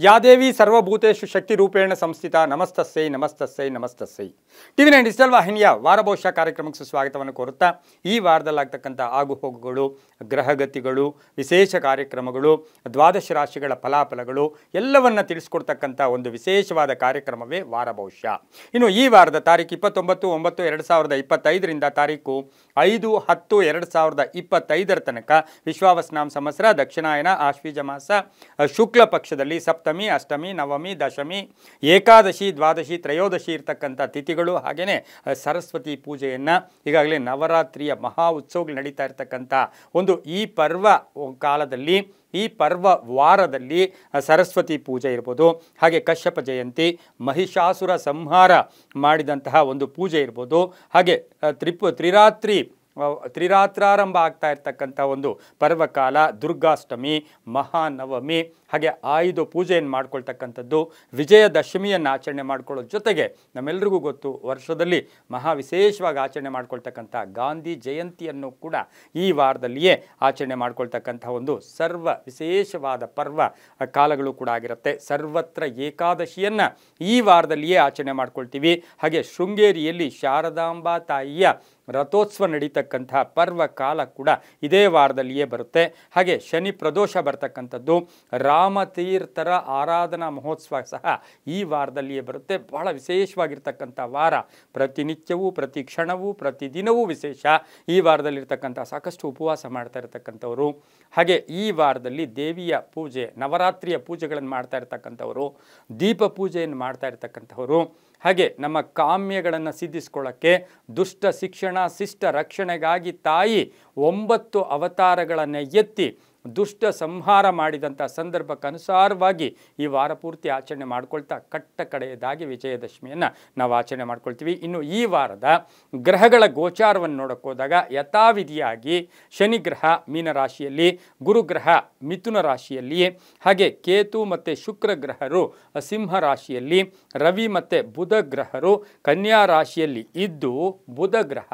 ಯಾ ದೇವಿ ಸರ್ವಭೂತೇಷು ಶಕ್ತಿ ರೂಪೇಣ ಸಂಸ್ಥಿತ ನಮಸ್ತಸ್ಸೈ ನಮಸ್ತಸ್ಸೈ ನಮಸ್ತಸ್ಸೈ. TV9 digital ವಾಹಿನಿಯ ವಾರಭವಿಷ್ಯ ಕಾರ್ಯಕ್ರಮಕ್ಕೆ ಸುಸ್ವಾಗತವನ್ನು ಕೋರುತ್ತಾ ಈ ವಾರದಲ್ಲಾಗ್ತಕ್ಕಂಥ ಆಗುಹೋಗುಗಳು, ಗ್ರಹಗತಿಗಳು, ವಿಶೇಷ ಕಾರ್ಯಕ್ರಮಗಳು, ದ್ವಾದಶ ರಾಶಿಗಳ ಫಲಾಫಲಗಳು ಎಲ್ಲವನ್ನ ತಿಳಿಸ್ಕೊಡ್ತಕ್ಕಂಥ ಒಂದು ವಿಶೇಷವಾದ ಕಾರ್ಯಕ್ರಮವೇ ವಾರಭವಿಷ್ಯ. ಇನ್ನು ಈ ವಾರದ ತಾರೀಕು 29/9/2025ರಿಂದ ತಾರೀಕು 5/10/2025 ತನಕ ವಿಶ್ವಾವಸ್ನಾಮ ಸಂವತ್ಸರ, ದಕ್ಷಿಣಾಯನ, ಆಶ್ವೀಜ ಮಾಸ, ಶುಕ್ಲ ಪಕ್ಷದಲ್ಲಿ ಸಪ್ತಮಿ, ಅಷ್ಟಮಿ, ನವಮಿ, ದಶಮಿ, ಏಕಾದಶಿ, ದ್ವಾದಶಿ, ತ್ರಯೋದಶಿ ಇರ್ತಕ್ಕಂಥ ತಿಥಿಗಳು, ಹಾಗೆಯೇ ಸರಸ್ವತಿ ಪೂಜೆಯನ್ನು ಈಗಾಗಲೇ ನವರಾತ್ರಿಯ ಮಹಾ ಉತ್ಸವಗಳು ನಡೀತಾ ಇರ್ತಕ್ಕಂಥ ಒಂದು ಈ ಪರ್ವ ಕಾಲದಲ್ಲಿ, ಈ ಪರ್ವ ವಾರದಲ್ಲಿ ಸರಸ್ವತಿ ಪೂಜೆ ಇರ್ಬೋದು, ಹಾಗೆ ಕಶ್ಯಪ ಜಯಂತಿ, ಮಹಿಷಾಸುರ ಸಂಹಾರ ಮಾಡಿದಂತಹ ಒಂದು ಪೂಜೆ ಇರ್ಬೋದು, ಹಾಗೆ ತ್ರಿರಾತ್ರಾರಂಭ ಆಗ್ತಾ ಇರ್ತಕ್ಕಂಥ ಒಂದು ಪರ್ವಕಾಲ, ದುರ್ಗಾಷ್ಟಮಿ, ಮಹಾನವಮಿ, ಹಾಗೆ ಆಯುಧ ಪೂಜೆಯನ್ನು ಮಾಡ್ಕೊಳ್ತಕ್ಕಂಥದ್ದು, ವಿಜಯದಶಮಿಯನ್ನು ಆಚರಣೆ ಮಾಡ್ಕೊಳ್ಳೋ ಜೊತೆಗೆ ನಮ್ಮೆಲ್ರಿಗೂ ಗೊತ್ತು ವರ್ಷದಲ್ಲಿ ಮಹಾ ವಿಶೇಷವಾಗಿ ಆಚರಣೆ ಮಾಡ್ಕೊಳ್ತಕ್ಕಂಥ ಗಾಂಧಿ ಜಯಂತಿಯನ್ನು ಕೂಡ ಈ ವಾರದಲ್ಲಿಯೇ ಆಚರಣೆ ಮಾಡ್ಕೊಳ್ತಕ್ಕಂಥ ಒಂದು ಸರ್ವ ವಿಶೇಷವಾದ ಪರ್ವ ಕಾಲಗಳು ಕೂಡ ಆಗಿರುತ್ತೆ. ಸರ್ವತ್ರ ಏಕಾದಶಿಯನ್ನು ಈ ವಾರದಲ್ಲಿಯೇ ಆಚರಣೆ ಮಾಡ್ಕೊಳ್ತೀವಿ. ಹಾಗೆ ಶೃಂಗೇರಿಯಲ್ಲಿ ಶಾರದಾಂಬಾ ತಾಯಿಯ ರಥೋತ್ಸವ ನಡೀತಕ್ಕಂಥ ಪರ್ವ ಕಾಲ ಕೂಡ ಇದೇ ವಾರದಲ್ಲಿಯೇ ಬರುತ್ತೆ. ಹಾಗೆ ಶನಿ ಪ್ರದೋಷ ಬರ್ತಕ್ಕಂಥದ್ದು, ರಾಮತೀರ್ಥರ ಆರಾಧನಾ ಮಹೋತ್ಸವ ಸಹ ಈ ವಾರದಲ್ಲಿಯೇ ಬರುತ್ತೆ. ಬಹಳ ವಿಶೇಷವಾಗಿರ್ತಕ್ಕಂಥ ವಾರ. ಪ್ರತಿನಿತ್ಯವೂ, ಪ್ರತಿ ಕ್ಷಣವೂ, ಪ್ರತಿದಿನವೂ ವಿಶೇಷ. ಈ ವಾರದಲ್ಲಿರ್ತಕ್ಕಂಥ ಸಾಕಷ್ಟು ಉಪವಾಸ ಮಾಡ್ತಾ ಇರತಕ್ಕಂಥವರು, ಹಾಗೆ ಈ ವಾರದಲ್ಲಿ ದೇವಿಯ ಪೂಜೆ, ನವರಾತ್ರಿಯ ಪೂಜೆಗಳನ್ನು ಮಾಡ್ತಾ ಇರ್ತಕ್ಕಂಥವರು, ದೀಪ ಪೂಜೆಯನ್ನು ಮಾಡ್ತಾ ಇರ್ತಕ್ಕಂಥವರು, ಹಾಗೆ ನಮ್ಮ ಕಾಮ್ಯಗಳನ್ನು ಸಿದ್ಧಿಸ್ಕೊಳ್ಳೋಕ್ಕೆ, ದುಷ್ಟ ಶಿಕ್ಷಣ ಶಿಷ್ಟ ರಕ್ಷಣೆಗಾಗಿ ತಾಯಿ 9 ಅವತಾರಗಳನ್ನು ಎತ್ತಿ ದುಷ್ಟ ಸಂಹಾರ ಮಾಡಿದಂಥ ಸಂದರ್ಭಕ್ಕನುಸಾರವಾಗಿ ಈ ವಾರ ಪೂರ್ತಿ ಆಚರಣೆ ಮಾಡ್ಕೊಳ್ತಾ ಕಟ್ಟ ಕಡೆಯದಾಗಿ ವಿಜಯದಶಮಿಯನ್ನು ನಾವು ಆಚರಣೆ ಮಾಡ್ಕೊಳ್ತೀವಿ. ಇನ್ನು ಈ ವಾರದ ಗ್ರಹಗಳ ಗೋಚಾರವನ್ನು ನೋಡೋಕೆ ಹೋದಾಗ ಯಥಾವಿಧಿಯಾಗಿ ಶನಿಗ್ರಹ ಮೀನರಾಶಿಯಲ್ಲಿ, ಗುರುಗ್ರಹ ಮಿಥುನ ರಾಶಿಯಲ್ಲಿ, ಹಾಗೆ ಕೇತು ಮತ್ತು ಶುಕ್ರ ಗ್ರಹರು ಸಿಂಹ ರಾಶಿಯಲ್ಲಿ, ರವಿ ಮತ್ತು ಬುಧ ಗ್ರಹರು ಕನ್ಯಾ ರಾಶಿಯಲ್ಲಿ ಇದ್ದು, ಬುಧ ಗ್ರಹ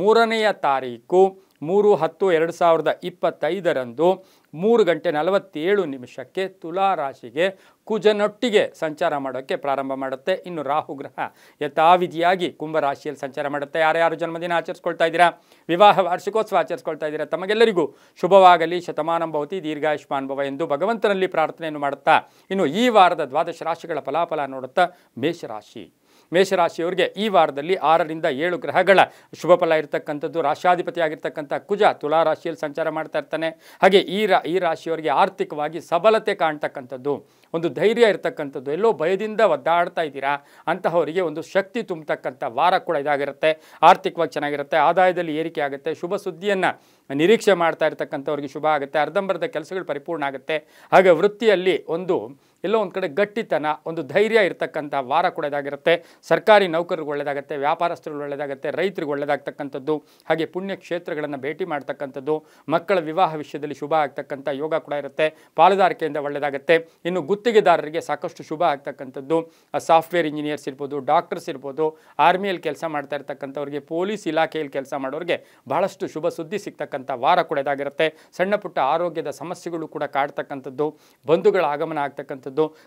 3ನೇ ತಾರೀಕು 3/10/2025 3:47 ತುಲಾ ರಾಶಿಗೆ ಕುಜನೊಟ್ಟಿಗೆ ಸಂಚಾರ ಮಾಡೋಕ್ಕೆ ಪ್ರಾರಂಭ ಮಾಡುತ್ತೆ. ಇನ್ನು ರಾಹು ಗ್ರಹ ಯಥಾವಿಧಿಯಾಗಿ ಕುಂಭರಾಶಿಯಲ್ಲಿ ಸಂಚಾರ ಮಾಡುತ್ತೆ. ಯಾರ್ಯಾರು ಜನ್ಮದಿನ ಆಚರಿಸ್ಕೊಳ್ತಾ ಇದ್ದೀರಾ, ವಿವಾಹ ವಾರ್ಷಿಕೋತ್ಸವ ಆಚರಿಸ್ಕೊಳ್ತಾ ಇದ್ದೀರಾ, ತಮಗೆಲ್ಲರಿಗೂ ಶುಭವಾಗಲಿ, ಶತಮಾನಂ ಭವತಿ, ದೀರ್ಘಾಯುಷ್ಮಾನ್ ಭವ ಎಂದು ಭಗವಂತನಲ್ಲಿ ಪ್ರಾರ್ಥನೆಯನ್ನು ಮಾಡುತ್ತಾ ಇನ್ನು ಈ ವಾರದ ದ್ವಾದಶ ರಾಶಿಗಳ ಫಲಾಫಲ ನೋಡುತ್ತಾ ಮೇಷರಾಶಿಯವರಿಗೆ ಈ ವಾರದಲ್ಲಿ 6ರಿಂದ 7 ಗ್ರಹಗಳ ಶುಭ ಫಲ ಇರತಕ್ಕಂಥದ್ದು. ರಾಶಾಧಿಪತಿಯಾಗಿರ್ತಕ್ಕಂಥ ಕುಜ ತುಲಾ ರಾಶಿಯಲ್ಲಿ ಸಂಚಾರ ಮಾಡ್ತಾ ಇರ್ತಾನೆ. ಹಾಗೆ ಈ ರಾಶಿಯವರಿಗೆ ಆರ್ಥಿಕವಾಗಿ ಸಬಲತೆ ಕಾಣ್ತಕ್ಕಂಥದ್ದು, ಒಂದು ಧೈರ್ಯ ಇರತಕ್ಕಂಥದ್ದು, ಎಲ್ಲೋ ಭಯದಿಂದ ಒದ್ದಾಡ್ತಾ ಇದ್ದೀರಾ ಅಂತಹವರಿಗೆ ಒಂದು ಶಕ್ತಿ ತುಂಬತಕ್ಕಂಥ ವಾರ ಕೂಡ ಇದಾಗಿರುತ್ತೆ. ಆರ್ಥಿಕವಾಗಿ ಚೆನ್ನಾಗಿರುತ್ತೆ, ಆದಾಯದಲ್ಲಿ ಏರಿಕೆ ಆಗುತ್ತೆ, ಶುಭ ಸುದ್ದಿಯನ್ನು ನಿರೀಕ್ಷೆ ಮಾಡ್ತಾ ಇರ್ತಕ್ಕಂಥವ್ರಿಗೆ ಶುಭ ಆಗುತ್ತೆ, ಅರ್ಧಂಬರ್ಧ ಕೆಲಸಗಳು ಪರಿಪೂರ್ಣ ಆಗುತ್ತೆ. ಹಾಗೆ ವೃತ್ತಿಯಲ್ಲಿ ಎಲ್ಲೋ ಒಂದು ಕಡೆ ಗಟ್ಟಿತನ, ಒಂದು ಧೈರ್ಯ ಇರತಕ್ಕಂಥ ವಾರ ಕೂಡ ಇದಾಗಿರುತ್ತೆ. ಸರ್ಕಾರಿ ನೌಕರರಿಗೆ ಒಳ್ಳೆಯದಾಗುತ್ತೆ, ವ್ಯಾಪಾರಸ್ಥರಿಗೆ ಒಳ್ಳೆಯದಾಗುತ್ತೆ, ರೈತರಿಗೆ ಒಳ್ಳೆಯದಾಗ್ತಕ್ಕಂಥದ್ದು, ಹಾಗೆ ಪುಣ್ಯ ಕ್ಷೇತ್ರಗಳನ್ನು ಭೇಟಿ ಮಾಡ್ತಕ್ಕಂಥದ್ದು, ಮಕ್ಕಳ ವಿವಾಹ ವಿಷಯದಲ್ಲಿ ಶುಭ ಆಗ್ತಕ್ಕಂಥ ಯೋಗ ಕೂಡ ಇರುತ್ತೆ. ಪಾಲುದಾರಿಕೆಯಿಂದ ಒಳ್ಳೆಯದಾಗುತ್ತೆ. ಇನ್ನು ಗುತ್ತಿಗೆದಾರರಿಗೆ ಸಾಕಷ್ಟು ಶುಭ ಆಗ್ತಕ್ಕಂಥದ್ದು, ಸಾಫ್ಟ್ವೇರ್ ಇಂಜಿನಿಯರ್ಸ್ ಇರ್ಬೋದು, ಡಾಕ್ಟರ್ಸ್ ಇರ್ಬೋದು, ಆರ್ಮಿಯಲ್ಲಿ ಕೆಲಸ ಮಾಡ್ತಾ ಇರ್ತಕ್ಕಂಥವ್ರಿಗೆ, ಪೊಲೀಸ್ ಇಲಾಖೆಯಲ್ಲಿ ಕೆಲಸ ಮಾಡೋರಿಗೆ ಬಹಳಷ್ಟು ಶುಭ ಸುದ್ದಿ ಸಿಗ್ತಕ್ಕಂಥ ವಾರ ಕೂಡ ಇದಾಗಿರುತ್ತೆ. ಸಣ್ಣ ಪುಟ್ಟ ಆರೋಗ್ಯದ ಸಮಸ್ಯೆಗಳು ಕೂಡ ಕಾಡ್ತಕ್ಕಂಥದ್ದು, ಬಂಧುಗಳ ಆಗಮನ ಆಗ್ತಕ್ಕಂಥದ್ದು,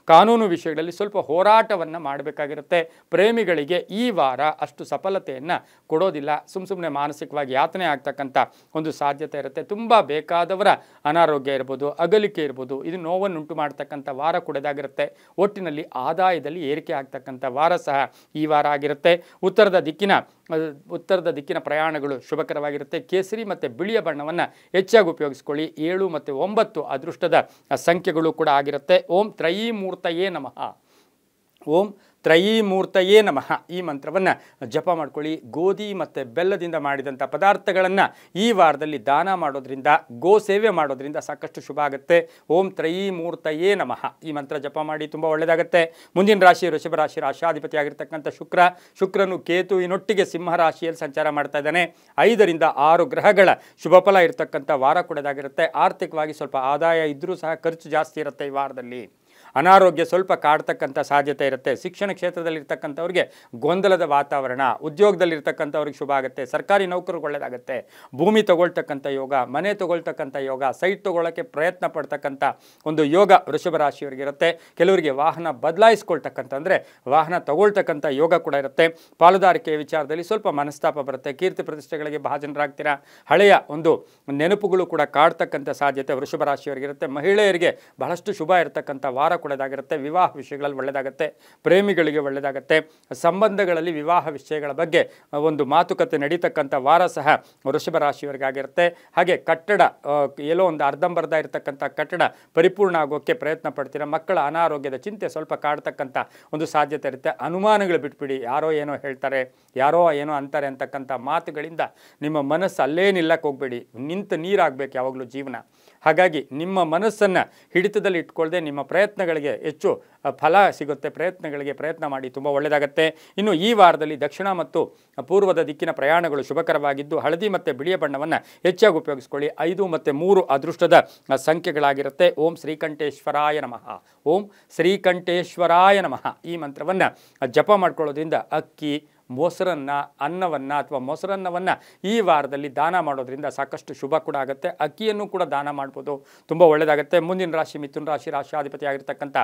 ಕಾನೂನು ವಿಷಯಗಳಲ್ಲಿ ಸ್ವಲ್ಪ ಹೋರಾಟವನ್ನು ಮಾಡಬೇಕಾಗಿರುತ್ತೆ. ಪ್ರೇಮಿಗಳಿಗೆ ಈ ವಾರ ಅಷ್ಟು ಸಫಲತೆಯನ್ನು ಕೊಡೋದಿಲ್ಲ, ಸುಮ್ಮನೆ ಮಾನಸಿಕವಾಗಿ ಯಾತನೆ ಆಗ್ತಕ್ಕಂಥ ಒಂದು ಸಾಧ್ಯತೆ ಇರುತ್ತೆ. ತುಂಬ ಬೇಕಾದವರ ಅನಾರೋಗ್ಯ ಇರ್ಬೋದು, ಅಗಲಿಕೆ ಇರ್ಬೋದು, ಇದು ನೋವನ್ನುಂಟು ಮಾಡ್ತಕ್ಕಂಥ ವಾರ ಕೂಡ ಇದಾಗಿರುತ್ತೆ. ಒಟ್ಟಿನಲ್ಲಿ ಆದಾಯದಲ್ಲಿ ಏರಿಕೆ ಆಗ್ತಕ್ಕಂಥ ವಾರ ಸಹ ಈ ವಾರ ಆಗಿರುತ್ತೆ. ಉತ್ತರದ ದಿಕ್ಕಿನ ಪ್ರಯಾಣಗಳು ಶುಭಕರವಾಗಿರುತ್ತೆ. ಕೇಸರಿ ಮತ್ತು ಬಿಳಿಯ ಬಣ್ಣವನ್ನು ಹೆಚ್ಚಾಗಿ ಉಪಯೋಗಿಸ್ಕೊಳ್ಳಿ. 7 ಮತ್ತು 9 ಅದೃಷ್ಟದ ಸಂಖ್ಯೆಗಳು ಕೂಡ ಆಗಿರುತ್ತೆ. ಓಂ ತ್ರಯೀಮೂರ್ತಯೇ ನಮಃ, ಓಂ ತ್ರಯೀಮೂರ್ತಯೇ ನಮಃ ಈ ಮಂತ್ರವನ್ನು ಜಪ ಮಾಡ್ಕೊಳ್ಳಿ. ಗೋಧಿ ಮತ್ತು ಬೆಲ್ಲದಿಂದ ಮಾಡಿದಂಥ ಪದಾರ್ಥಗಳನ್ನು ಈ ವಾರದಲ್ಲಿ ದಾನ ಮಾಡೋದ್ರಿಂದ, ಗೋ ಸೇವೆ ಮಾಡೋದ್ರಿಂದ ಸಾಕಷ್ಟು ಶುಭ ಆಗುತ್ತೆ. ಓಂ ತ್ರಯೀಮೂರ್ತಯೇ ನಮಃ ಈ ಮಂತ್ರ ಜಪ ಮಾಡಿ, ತುಂಬ ಒಳ್ಳೆಯದಾಗುತ್ತೆ. ಮುಂದಿನ ರಾಶಿ ವೃಷಭ ರಾಶಿ. ರಾಶಾಧಿಪತಿಯಾಗಿರ್ತಕ್ಕಂಥ ಶುಕ್ರನು ಕೇತುವಿನೊಟ್ಟಿಗೆ ಸಿಂಹ ರಾಶಿಯಲ್ಲಿ ಸಂಚಾರ ಮಾಡ್ತಾ ಇದ್ದಾನೆ. 5ರಿಂದ 6 ಗ್ರಹಗಳ ಶುಭ ಫಲ ಇರತಕ್ಕಂಥ ವಾರ ಕೂಡ ಇದಾಗಿರುತ್ತೆ. ಆರ್ಥಿಕವಾಗಿ ಸ್ವಲ್ಪ ಆದಾಯ ಇದ್ದರೂ ಸಹ ಖರ್ಚು ಜಾಸ್ತಿ ಇರುತ್ತೆ ಈ ವಾರದಲ್ಲಿ. ಅನಾರೋಗ್ಯ ಸ್ವಲ್ಪ ಕಾಡ್ತಕ್ಕಂಥ ಸಾಧ್ಯತೆ ಇರುತ್ತೆ. ಶಿಕ್ಷಣ ಕ್ಷೇತ್ರದಲ್ಲಿರ್ತಕ್ಕಂಥವ್ರಿಗೆ ಗೊಂದಲದ ವಾತಾವರಣ, ಉದ್ಯೋಗದಲ್ಲಿರ್ತಕ್ಕಂಥವ್ರಿಗೆ ಶುಭ ಆಗುತ್ತೆ. ಸರ್ಕಾರಿ ನೌಕರಿಗೆ ಒಳ್ಳೆಯದಾಗುತ್ತೆ. ಭೂಮಿ ತಗೊಳ್ತಕ್ಕಂಥ ಯೋಗ, ಮನೆ ತಗೊಳ್ತಕ್ಕಂಥ ಯೋಗ, ಸೈಟ್ ತಗೊಳ್ಳೋಕ್ಕೆ ಪ್ರಯತ್ನ ಪಡ್ತಕ್ಕಂಥ ಒಂದು ಯೋಗ ವೃಷಭ ರಾಶಿಯವರಿಗೆ ಇರುತ್ತೆ. ಕೆಲವರಿಗೆ ವಾಹನ ಬದಲಾಯಿಸ್ಕೊಳ್ತಕ್ಕಂಥ ಅಂದರೆ ವಾಹನ ತಗೊಳ್ತಕ್ಕಂಥ ಯೋಗ ಕೂಡ ಇರುತ್ತೆ. ಪಾಲುದಾರಿಕೆಯ ವಿಚಾರದಲ್ಲಿ ಸ್ವಲ್ಪ ಮನಸ್ತಾಪ ಬರುತ್ತೆ. ಕೀರ್ತಿ ಪ್ರತಿಷ್ಠೆಗಳಿಗೆ ಭಾಜನರಾಗ್ತೀರಾ. ಹಳೆಯ ಒಂದು ನೆನಪುಗಳು ಕೂಡ ಕಾಡ್ತಕ್ಕಂಥ ಸಾಧ್ಯತೆ ವೃಷಭ ರಾಶಿಯವರಿಗಿರುತ್ತೆ. ಮಹಿಳೆಯರಿಗೆ ಬಹಳಷ್ಟು ಶುಭ ಇರತಕ್ಕಂಥ ವಾರ ಕೂಡ ಇದಾಗಿರುತ್ತೆ. ವಿವಾಹ ವಿಷಯಗಳಲ್ಲಿ ಒಳ್ಳೆಯದಾಗುತ್ತೆ. ಪ್ರೇಮಿಗಳಿಗೆ ಒಳ್ಳೆಯದಾಗುತ್ತೆ. ಸಂಬಂಧಗಳಲ್ಲಿ ವಿವಾಹ ವಿಷಯಗಳ ಬಗ್ಗೆ ಒಂದು ಮಾತುಕತೆ ನಡೀತಕ್ಕಂಥ ವಾರ ಸಹ ವೃಷಭ ರಾಶಿಯವರಿಗಾಗಿರುತ್ತೆ. ಹಾಗೆ ಕಟ್ಟಡ ಎಲ್ಲೋ ಒಂದು ಅರ್ಧಂಬರ್ಧ ಇರತಕ್ಕಂಥ ಕಟ್ಟಡ ಪರಿಪೂರ್ಣ ಆಗೋಕ್ಕೆ ಪ್ರಯತ್ನ ಪಡ್ತೀರಾ. ಮಕ್ಕಳ ಅನಾರೋಗ್ಯದ ಚಿಂತೆ ಸ್ವಲ್ಪ ಕಾಡ್ತಕ್ಕಂಥ ಒಂದು ಸಾಧ್ಯತೆ ಇರುತ್ತೆ. ಅನುಮಾನಗಳು ಬಿಟ್ಬಿಡಿ. ಯಾರೋ ಏನೋ ಹೇಳ್ತಾರೆ, ಯಾರೋ ಏನೋ ಅಂತಾರೆ ಅಂತಕ್ಕಂಥ ಮಾತುಗಳಿಂದ ನಿಮ್ಮ ಮನಸ್ಸು ಅಲ್ಲೇ ನಿಲ್ಲಕ್ಕೆ ಹೋಗಬೇಡಿ. ನಿಂತು ನೀರಾಗಬೇಕು ಯಾವಾಗಲೂ ಜೀವನ. ಹಾಗಾಗಿ ನಿಮ್ಮ ಮನಸ್ಸನ್ನು ಹಿಡಿತದಲ್ಲಿ ಇಟ್ಕೊಳ್ಳದೆ ನಿಮ್ಮ ಪ್ರಯತ್ನಗಳಿಗೆ ಹೆಚ್ಚು ಫಲ ಸಿಗುತ್ತೆ. ಪ್ರಯತ್ನ ಮಾಡಿ, ತುಂಬ ಒಳ್ಳೆಯದಾಗುತ್ತೆ. ಇನ್ನು ಈ ವಾರದಲ್ಲಿ ದಕ್ಷಿಣ ಮತ್ತು ಪೂರ್ವದ ದಿಕ್ಕಿನ ಪ್ರಯಾಣಗಳು ಶುಭಕರವಾಗಿದ್ದು ಹಳದಿ ಮತ್ತು ಬಿಳಿಯ ಬಣ್ಣವನ್ನು ಹೆಚ್ಚಾಗಿ ಉಪಯೋಗಿಸ್ಕೊಳ್ಳಿ. 5 ಮತ್ತು 3 ಅದೃಷ್ಟದ ಸಂಖ್ಯೆಗಳಾಗಿರುತ್ತೆ. ಓಂ ಶ್ರೀಕಂಠೇಶ್ವರಾಯ ನಮಃ. ಓಂ ಶ್ರೀಕಂಠೇಶ್ವರಾಯ ನಮಃ ಈ ಮಂತ್ರವನ್ನು ಜಪ ಮಾಡ್ಕೊಳ್ಳೋದ್ರಿಂದ ಅಕ್ಕಿ, ಮೊಸರನ್ನ, ಅನ್ನವನ್ನು ಅಥವಾ ಮೊಸರನ್ನವನ್ನು ಈ ವಾರದಲ್ಲಿ ದಾನ ಮಾಡೋದ್ರಿಂದ ಸಾಕಷ್ಟು ಶುಭ ಕೂಡ ಆಗುತ್ತೆ. ಅಕ್ಕಿಯನ್ನು ಕೂಡ ದಾನ ಮಾಡ್ಬೋದು, ತುಂಬ ಒಳ್ಳೆಯದಾಗುತ್ತೆ. ಮುಂದಿನ ರಾಶಿ ಮಿಥುನ ರಾಶಿ, ರಾಶಿಯಾಧಿಪತಿ ಆಗಿರ್ತಕ್ಕಂಥ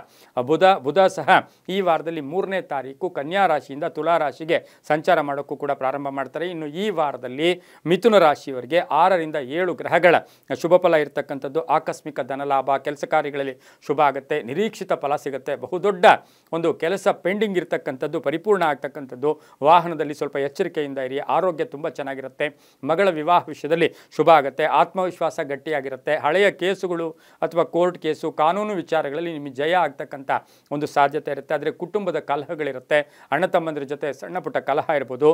ಬುಧ ಸಹ ಈ ವಾರದಲ್ಲಿ 3ನೇ ತಾರೀಕು ಕನ್ಯಾ ರಾಶಿಯಿಂದ ತುಲಾ ರಾಶಿಗೆ ಸಂಚಾರ ಮಾಡೋಕ್ಕೂ ಕೂಡ ಪ್ರಾರಂಭ ಮಾಡ್ತಾರೆ. ಇನ್ನು ಈ ವಾರದಲ್ಲಿ ಮಿಥುನ ರಾಶಿಯವರಿಗೆ 6ರಿಂದ 7 ಗ್ರಹಗಳ ಶುಭ ಫಲ ಇರತಕ್ಕಂಥದ್ದು. ಆಕಸ್ಮಿಕ ಧನಲಾಭ, ಕೆಲಸ ಕಾರ್ಯಗಳಲ್ಲಿ ಶುಭ ಆಗುತ್ತೆ. ನಿರೀಕ್ಷಿತ ಫಲ ಸಿಗುತ್ತೆ. ಬಹುದೊಡ್ಡ ಒಂದು ಕೆಲಸ ಪೆಂಡಿಂಗ್ ಇರತಕ್ಕಂಥದ್ದು ಪರಿಪೂರ್ಣ ಆಗ್ತಕ್ಕಂಥದ್ದು. ವಾಹನದಲ್ಲಿ ಸ್ವಲ್ಪ ಎಚ್ಚರಿಕೆಯಿಂದ ಇರಿ. ಆರೋಗ್ಯ ತುಂಬ ಚೆನ್ನಾಗಿರುತ್ತೆ. ಮಗಳ ವಿವಾಹ ವಿಷಯದಲ್ಲಿ ಶುಭ ಆಗುತ್ತೆ. ಆತ್ಮವಿಶ್ವಾಸ ಗಟ್ಟಿಯಾಗಿರುತ್ತೆ. ಹಳೆಯ ಕೇಸುಗಳು ಅಥವಾ ಕೋರ್ಟ್ ಕೇಸು, ಕಾನೂನು ವಿಚಾರಗಳಲ್ಲಿ ನಿಮಗೆ ಜಯ ಆಗ್ತಕ್ಕಂಥ ಒಂದು ಸಾಧ್ಯತೆ ಇರುತ್ತೆ. ಆದರೆ ಕುಟುಂಬದ ಕಲಹಗಳಿರುತ್ತೆ. ಅಣ್ಣ ತಮ್ಮಂದಿರ ಜೊತೆ ಸಣ್ಣ ಪುಟ್ಟ ಕಲಹ ಇರ್ಬೋದು.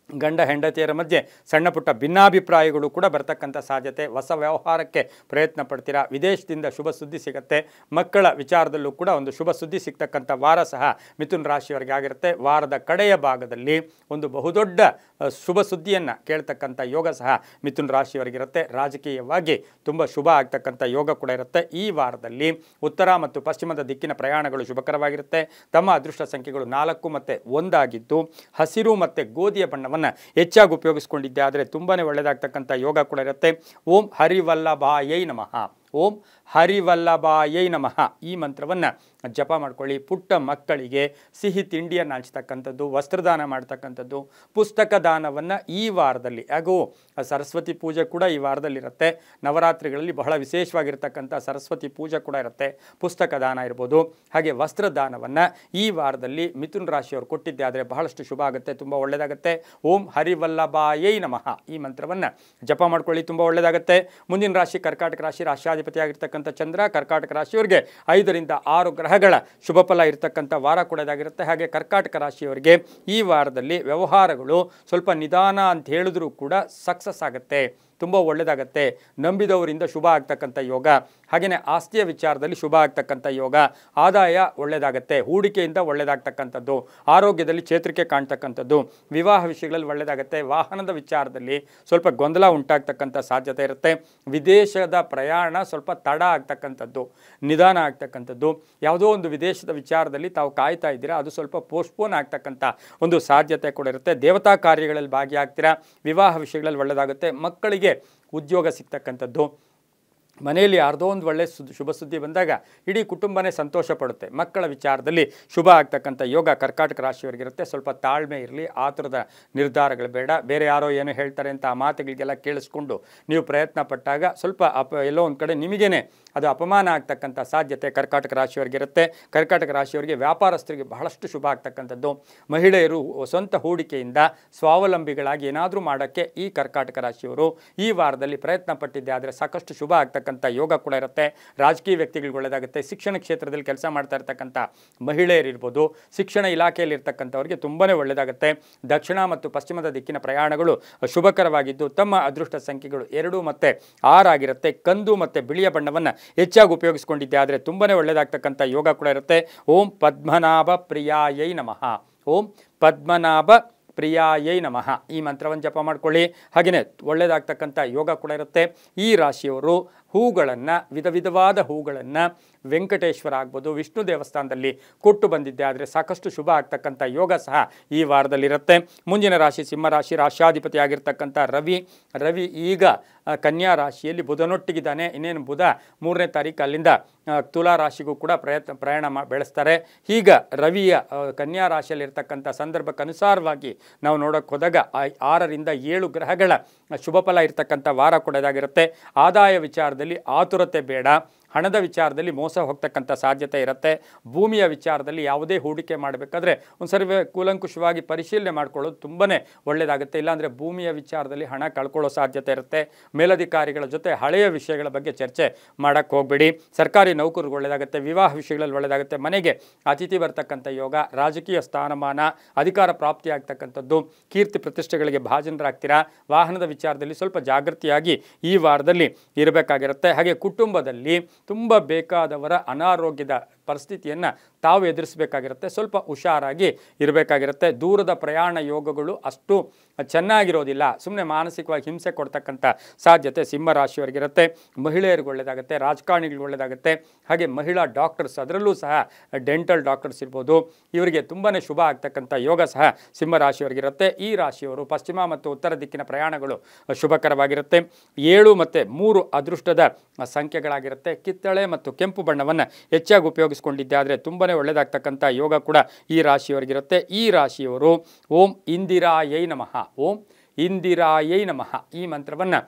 ಗಂಡ ಹೆಂಡತಿಯರ ಮಧ್ಯೆ ಸಣ್ಣ ಪುಟ್ಟ ಭಿನ್ನಾಭಿಪ್ರಾಯಗಳು ಕೂಡ ಬರ್ತಕ್ಕಂಥ ಸಾಧ್ಯತೆ. ಹೊಸ ವ್ಯವಹಾರಕ್ಕೆ ಪ್ರಯತ್ನ ಪಡ್ತೀರಾ. ವಿದೇಶದಿಂದ ಶುಭ ಸುದ್ದಿ ಸಿಗುತ್ತೆ. ಮಕ್ಕಳ ವಿಚಾರದಲ್ಲೂ ಕೂಡ ಒಂದು ಶುಭ ಸುದ್ದಿ ಸಿಗ್ತಕ್ಕಂಥ ವಾರ ಸಹ ಮಿಥುನ ರಾಶಿಯವರಿಗೆ ಆಗಿರುತ್ತೆ. ವಾರದ ಕಡೆಯ ಭಾಗದಲ್ಲಿ ಒಂದು ಬಹುದೊಡ್ಡ ಶುಭ ಸುದ್ದಿಯನ್ನು ಕೇಳ್ತಕ್ಕಂಥ ಯೋಗ ಸಹ ಮಿಥುನ ರಾಶಿಯವರಿಗಿರುತ್ತೆ. ರಾಜಕೀಯವಾಗಿ ತುಂಬ ಶುಭ ಆಗ್ತಕ್ಕಂಥ ಯೋಗ ಕೂಡ ಇರುತ್ತೆ. ಈ ವಾರದಲ್ಲಿ ಉತ್ತರ ಮತ್ತು ಪಶ್ಚಿಮದ ದಿಕ್ಕಿನ ಪ್ರಯಾಣಗಳು ಶುಭಕರವಾಗಿರುತ್ತೆ. ತಮ್ಮ ಅದೃಷ್ಟ ಸಂಖ್ಯೆಗಳು 4 ಮತ್ತು 1 ಆಗಿದ್ದು ಹಸಿರು ಮತ್ತು ಗೋಧಿಯ ಬಣ್ಣವನ್ನು ಹೆಚ್ಚಾಗಿ ಉಪಯೋಗಿಸಿಕೊಂಡಿದ್ದೆ ಆದರೆ ತುಂಬಾ ಒಳ್ಳೆಯದಾಗ್ತಕ್ಕಂಥ ಯೋಗ ಕೂಡ ಇರುತ್ತೆ. ಓಂ ಹರಿವಲ್ಲಭಾಯೈ ನಮಃ. ಓಂ ಹರಿವಲ್ಲಭಾಯೈ ನಮಃ ಈ ಮಂತ್ರವನ್ನು ಜಪ ಮಾಡ್ಕೊಳ್ಳಿ. ಪುಟ್ಟ ಮಕ್ಕಳಿಗೆ ಸಿಹಿ ತಿಂಡಿಯನ್ನು ಹಂಚ್ತಕ್ಕಂಥದ್ದು, ವಸ್ತ್ರದಾನ ಮಾಡ್ತಕ್ಕಂಥದ್ದು, ಪುಸ್ತಕ ದಾನವನ್ನು ಈ ವಾರದಲ್ಲಿ, ಹಾಗೂ ಸರಸ್ವತಿ ಪೂಜೆ ಕೂಡ ಈ ವಾರದಲ್ಲಿರುತ್ತೆ. ನವರಾತ್ರಿಗಳಲ್ಲಿ ಬಹಳ ವಿಶೇಷವಾಗಿರ್ತಕ್ಕಂಥ ಸರಸ್ವತಿ ಪೂಜೆ ಕೂಡ ಇರುತ್ತೆ. ಪುಸ್ತಕ ದಾನ ಇರ್ಬೋದು. ಹಾಗೆ ವಸ್ತ್ರದಾನವನ್ನು ಈ ವಾರದಲ್ಲಿ ಮಿಥುನ ರಾಶಿಯವರು ಕೊಟ್ಟಿದ್ದೆ ಆದರೆ ಬಹಳಷ್ಟು ಶುಭ ಆಗುತ್ತೆ, ತುಂಬ ಒಳ್ಳೆಯದಾಗುತ್ತೆ. ಓಂ ಹರಿವಲ್ಲಭಾಯೈ ನಮಃ ಈ ಮಂತ್ರವನ್ನು ಜಪ ಮಾಡ್ಕೊಳ್ಳಿ, ತುಂಬ ಒಳ್ಳೆಯದಾಗುತ್ತೆ. ಮುಂದಿನ ರಾಶಿ ಕರ್ಕಾಟಕ ರಾಶಿ, ರಾಶಿಯಾಧಿಪತಿಯಾಗಿರ್ತಕ್ಕಂಥ ಚಂದ್ರ. ಕರ್ಕಾಟಕ ರಾಶಿಯವರಿಗೆ 5ರಿಂದ 6 ಗ್ರಹಗಳ ಶುಭ ಫಲ ಇರತಕ್ಕಂಥ ವಾರ ಕೂಡ ಇದಾಗಿರುತ್ತೆ. ಹಾಗೆ ಕರ್ಕಾಟಕ ರಾಶಿಯವರಿಗೆ ಈ ವಾರದಲ್ಲಿ ವ್ಯವಹಾರಗಳು ಸ್ವಲ್ಪ ನಿಧಾನ ಅಂತ ಹೇಳಿದ್ರೂ ಕೂಡ ಸಕ್ಸಸ್ ಆಗುತ್ತೆ, ತುಂಬ ಒಳ್ಳೆಯದಾಗತ್ತೆ. ನಂಬಿದವರಿಂದ ಶುಭ ಆಗ್ತಕ್ಕಂಥ ಯೋಗ. ಹಾಗೆಯೇ ಆಸ್ತಿಯ ವಿಚಾರದಲ್ಲಿ ಶುಭ ಆಗ್ತಕ್ಕಂಥ ಯೋಗ. ಆದಾಯ ಒಳ್ಳೆಯದಾಗತ್ತೆ. ಹೂಡಿಕೆಯಿಂದ ಒಳ್ಳೆಯದಾಗ್ತಕ್ಕಂಥದ್ದು. ಆರೋಗ್ಯದಲ್ಲಿ ಚೇತರಿಕೆ ಕಾಣ್ತಕ್ಕಂಥದ್ದು. ವಿವಾಹ ವಿಷಯಗಳಲ್ಲಿ ಒಳ್ಳೆಯದಾಗತ್ತೆ. ವಾಹನದ ವಿಚಾರದಲ್ಲಿ ಸ್ವಲ್ಪ ಗೊಂದಲ ಉಂಟಾಗ್ತಕ್ಕಂಥ ಸಾಧ್ಯತೆ ಇರುತ್ತೆ. ವಿದೇಶದ ಪ್ರಯಾಣ ಸ್ವಲ್ಪ ತಡ ಆಗ್ತಕ್ಕಂಥದ್ದು, ನಿಧಾನ ಆಗ್ತಕ್ಕಂಥದ್ದು. ಯಾವುದೋ ಒಂದು ವಿದೇಶದ ವಿಚಾರದಲ್ಲಿ ತಾವು ಕಾಯ್ತಾ ಇದ್ದೀರಾ, ಅದು ಸ್ವಲ್ಪ ಪೋಸ್ಟ್ಪೋನ್ ಆಗ್ತಕ್ಕಂಥ ಒಂದು ಸಾಧ್ಯತೆ ಕೂಡ ಇರುತ್ತೆ. ದೇವತಾ ಕಾರ್ಯಗಳಲ್ಲಿ ಭಾಗಿಯಾಗ್ತೀರಾ. ವಿವಾಹ ವಿಷಯಗಳಲ್ಲಿ ಒಳ್ಳೆಯದಾಗುತ್ತೆ. ಮಕ್ಕಳಿಗೆ ಉದ್ಯೋಗ ಸಿಗ್ತಕ್ಕಂಥದ್ದು. ಮನೆಯಲ್ಲಿ ಯಾರ್ದೋ ಒಂದು ಒಳ್ಳೆಯ ಶುಭ ಸುದ್ದಿ ಬಂದಾಗ ಇಡೀ ಕುಟುಂಬನೇ ಸಂತೋಷ ಪಡುತ್ತೆ. ಮಕ್ಕಳ ವಿಚಾರದಲ್ಲಿ ಶುಭ ಆಗ್ತಕ್ಕಂಥ ಯೋಗ ಕರ್ಕಾಟಕ ರಾಶಿಯವರಿಗಿರುತ್ತೆ. ಸ್ವಲ್ಪ ತಾಳ್ಮೆ ಇರಲಿ. ಆತುರದ ನಿರ್ಧಾರಗಳು ಬೇಡ. ಬೇರೆ ಯಾರೋ ಏನೋ ಹೇಳ್ತಾರೆ ಅಂತ ಆ ಮಾತುಗಳಿಗೆಲ್ಲ ಕೇಳಿಸ್ಕೊಂಡು ನೀವು ಪ್ರಯತ್ನ ಪಟ್ಟಾಗ ಸ್ವಲ್ಪ ಎಲ್ಲೋ ಒಂದು ಕಡೆ ನಿಮಗೇನೆ ಅದು ಅಪಮಾನ ಆಗ್ತಕ್ಕಂಥ ಸಾಧ್ಯತೆ ಕರ್ಕಾಟಕ ರಾಶಿಯವರಿಗಿರುತ್ತೆ. ಕರ್ಕಾಟಕ ರಾಶಿಯವರಿಗೆ ವ್ಯಾಪಾರಸ್ಥರಿಗೆ ಬಹಳಷ್ಟು ಶುಭ ಆಗ್ತಕ್ಕಂಥದ್ದು. ಮಹಿಳೆಯರು ಸ್ವಂತ ಹೂಡಿಕೆಯಿಂದ ಸ್ವಾವಲಂಬಿಗಳಾಗಿ ಏನಾದರೂ ಮಾಡೋಕ್ಕೆ ಈ ಕರ್ಕಾಟಕ ರಾಶಿಯವರು ಈ ವಾರದಲ್ಲಿ ಪ್ರಯತ್ನ ಪಟ್ಟಿದ್ದೆ ಆದರೆ ಸಾಕಷ್ಟು ಶುಭ ಆಗ್ತಕ್ಕಂಥ ಯೋಗ ಕೂಡ ಇರುತ್ತೆ. ರಾಜಕೀಯ ವ್ಯಕ್ತಿಗಳಿಗೆ ಒಳ್ಳೆಯದಾಗುತ್ತೆ. ಶಿಕ್ಷಣ ಕ್ಷೇತ್ರದಲ್ಲಿ ಕೆಲಸ ಮಾಡ್ತಾ ಇರ್ತಕ್ಕಂಥ ಮಹಿಳೆಯರಿರ್ಬೋದು, ಶಿಕ್ಷಣ ಇಲಾಖೆಯಲ್ಲಿ ಇರ್ತಕ್ಕಂಥವ್ರಿಗೆ ತುಂಬಾ ಒಳ್ಳೆಯದಾಗುತ್ತೆ. ದಕ್ಷಿಣ ಮತ್ತು ಪಶ್ಚಿಮದ ದಿಕ್ಕಿನ ಪ್ರಯಾಣಗಳು ಶುಭಕರವಾಗಿದ್ದು ತಮ್ಮ ಅದೃಷ್ಟ ಸಂಖ್ಯೆಗಳು 2 ಮತ್ತು 6 ಆಗಿರುತ್ತೆ. ಕಂದು ಮತ್ತು ಬಿಳಿಯ ಬಣ್ಣವನ್ನು ಹೆಚ್ಚಾಗಿ ಉಪಯೋಗಿಸಿಕೊಂಡಿದ್ದೆ ಆದರೆ ತುಂಬಾ ಒಳ್ಳೆಯದಾಗ್ತಕ್ಕಂಥ ಯೋಗ ಕೂಡ ಇರುತ್ತೆ. ಓಂ ಪದ್ಮನಾಭ ಪ್ರಿಯಾಯೈ ನಮಃ. ಓಂ ಪದ್ಮನಾಭ ಪ್ರಿಯಾಯೈ ನಮಃ ಈ ಮಂತ್ರವನ್ನು ಜಪ ಮಾಡ್ಕೊಳ್ಳಿ. ಹಾಗೆಯೇ ಒಳ್ಳೆಯದಾಗ್ತಕ್ಕಂಥ ಯೋಗ ಕೂಡ ಇರುತ್ತೆ. ಈ ರಾಶಿಯವರು ಹೂಗಳನ್ನು, ವಿಧ ವಿಧವಾದ ಹೂಗಳನ್ನು ವೆಂಕಟೇಶ್ವರ ಆಗ್ಬೋದು, ವಿಷ್ಣು ದೇವಸ್ಥಾನದಲ್ಲಿ ಕೊಟ್ಟು ಬಂದಿದ್ದೆ ಆದರೆ ಸಾಕಷ್ಟು ಶುಭ ಆಗ್ತಕ್ಕಂಥ ಯೋಗ ಸಹ ಈ ವಾರದಲ್ಲಿರುತ್ತೆ. ಮುಂದಿನ ರಾಶಿ ಸಿಂಹರಾಶಿ, ರಾಶ್ಯಾಧಿಪತಿ ಆಗಿರ್ತಕ್ಕಂಥ ರವಿ ಈಗ ಕನ್ಯಾ ರಾಶಿಯಲ್ಲಿ ಬುಧನೊಟ್ಟಿಗಿದ್ದಾನೆ. ಇನ್ನೇನು ಬುಧ 3ನೇ ತಾರೀಕು ಅಲ್ಲಿಂದ ತುಲಾ ರಾಶಿಗೂ ಕೂಡ ಪ್ರಯಾಣ ಬೆಳೆಸ್ತಾರೆ. ಈಗ ರವಿಯ ಕನ್ಯಾ ರಾಶಿಯಲ್ಲಿರ್ತಕ್ಕಂಥ ಸಂದರ್ಭಕ್ಕನುಸಾರವಾಗಿ ನಾವು ನೋಡೋಕೆ ಹೋದಾಗ 6ರಿಂದ 7 ಗ್ರಹಗಳ ಶುಭ ಫಲ ಇರ್ತಕ್ಕಂಥ ವಾರ ಕೂಡ ಇದಾಗಿರುತ್ತೆ. ಆದಾಯ ವಿಚಾರದಲ್ಲಿ ಆತುರತೆ ಬೇಡ, ಹಣದ ವಿಚಾರದಲ್ಲಿ ಮೋಸ ಹೋಗ್ತಕ್ಕಂಥ ಸಾಧ್ಯತೆ ಇರುತ್ತೆ. ಭೂಮಿಯ ವಿಚಾರದಲ್ಲಿ ಯಾವುದೇ ಹೂಡಿಕೆ ಮಾಡಬೇಕಾದ್ರೆ ಒಂದು ಸರ್ವೆ ಕೂಲಂಕುಷವಾಗಿ ಪರಿಶೀಲನೆ ಮಾಡ್ಕೊಳ್ಳೋದು ತುಂಬಾ ಒಳ್ಳೆಯದಾಗುತ್ತೆ. ಇಲ್ಲಾಂದರೆ ಭೂಮಿಯ ವಿಚಾರದಲ್ಲಿ ಹಣ ಕಳ್ಕೊಳ್ಳೋ ಸಾಧ್ಯತೆ ಇರುತ್ತೆ. ಮೇಲಧಿಕಾರಿಗಳ ಜೊತೆ ಹಳೆಯ ವಿಷಯಗಳ ಬಗ್ಗೆ ಚರ್ಚೆ ಮಾಡೋಕ್ಕೆ ಹೋಗಬೇಡಿ. ಸರ್ಕಾರಿ ನೌಕರರಿಗೆ ಒಳ್ಳೆಯದಾಗುತ್ತೆ, ವಿವಾಹ ವಿಷಯಗಳಲ್ಲಿ ಒಳ್ಳೆಯದಾಗುತ್ತೆ, ಮನೆಗೆ ಅತಿಥಿ ಬರ್ತಕ್ಕಂಥ ಯೋಗ, ರಾಜಕೀಯ ಸ್ಥಾನಮಾನ, ಅಧಿಕಾರ ಪ್ರಾಪ್ತಿಯಾಗ್ತಕ್ಕಂಥದ್ದು, ಕೀರ್ತಿ ಪ್ರತಿಷ್ಠೆಗಳಿಗೆ ಭಾಜನರಾಗ್ತೀರಾ. ವಾಹನದ ವಿಚಾರದಲ್ಲಿ ಸ್ವಲ್ಪ ಜಾಗೃತಿಯಾಗಿ ಈ ವಾರದಲ್ಲಿ ಇರಬೇಕಾಗಿರುತ್ತೆ. ಹಾಗೆ ಕುಟುಂಬದಲ್ಲಿ ತುಂಬ ಬೇಕಾದವರ ಅನಾರೋಗ್ಯದ ಪರಿಸ್ಥಿತಿಯನ್ನು ತಾವು ಎದುರಿಸಬೇಕಾಗಿರುತ್ತೆ. ಸ್ವಲ್ಪ ಹುಷಾರಾಗಿ ಇರಬೇಕಾಗಿರುತ್ತೆ. ದೂರದ ಪ್ರಯಾಣ ಯೋಗಗಳು ಅಷ್ಟು ಚೆನ್ನಾಗಿರೋದಿಲ್ಲ, ಸುಮ್ಮನೆ ಮಾನಸಿಕವಾಗಿ ಹಿಂಸೆ ಕೊಡ್ತಕ್ಕಂಥ ಸಾಧ್ಯತೆ ಸಿಂಹರಾಶಿಯವರಿಗಿರುತ್ತೆ. ಮಹಿಳೆಯರಿಗೆ ಒಳ್ಳೆಯದಾಗುತ್ತೆ, ರಾಜಕಾರಣಿಗಳಿಗೆ ಒಳ್ಳೆಯದಾಗುತ್ತೆ. ಹಾಗೆ ಮಹಿಳಾ ಡಾಕ್ಟರ್ಸ್, ಅದರಲ್ಲೂ ಸಹ ಡೆಂಟಲ್ ಡಾಕ್ಟರ್ಸ್ ಇರ್ಬೋದು, ಇವರಿಗೆ ತುಂಬಾ ಶುಭ ಆಗ್ತಕ್ಕಂಥ ಯೋಗ ಸಹ ಸಿಂಹರಾಶಿಯವರಿಗಿರುತ್ತೆ. ಈ ರಾಶಿಯವರು ಪಶ್ಚಿಮ ಮತ್ತು ಉತ್ತರ ದಿಕ್ಕಿನ ಪ್ರಯಾಣಗಳು ಶುಭಕರವಾಗಿರುತ್ತೆ. 7 ಮತ್ತು 3 ಅದೃಷ್ಟದ ಸಂಖ್ಯೆಗಳಾಗಿರುತ್ತೆ. ಕಿತ್ತಳೆ ಮತ್ತು ಕೆಂಪು ಬಣ್ಣವನ್ನು ಹೆಚ್ಚಾಗಿ ಉಪಯೋಗಿಸ್ಕೊಂಡಿದ್ದೆ ಆದರೆ ತುಂಬಾ ಒಳ್ಳೆಯದಾಗ್ತಕ್ಕಂಥ ಯೋಗ ಕೂಡ ಈ ರಾಶಿಯವರಿಗಿರುತ್ತೆ. ಈ ರಾಶಿಯವರು ಓಂ ಇಂದಿರಾಯೈ ನಮಃ, ಓಂ ಇಂದಿರಾಯೈ ನಮಃ ಈ ಮಂತ್ರವನ್ನು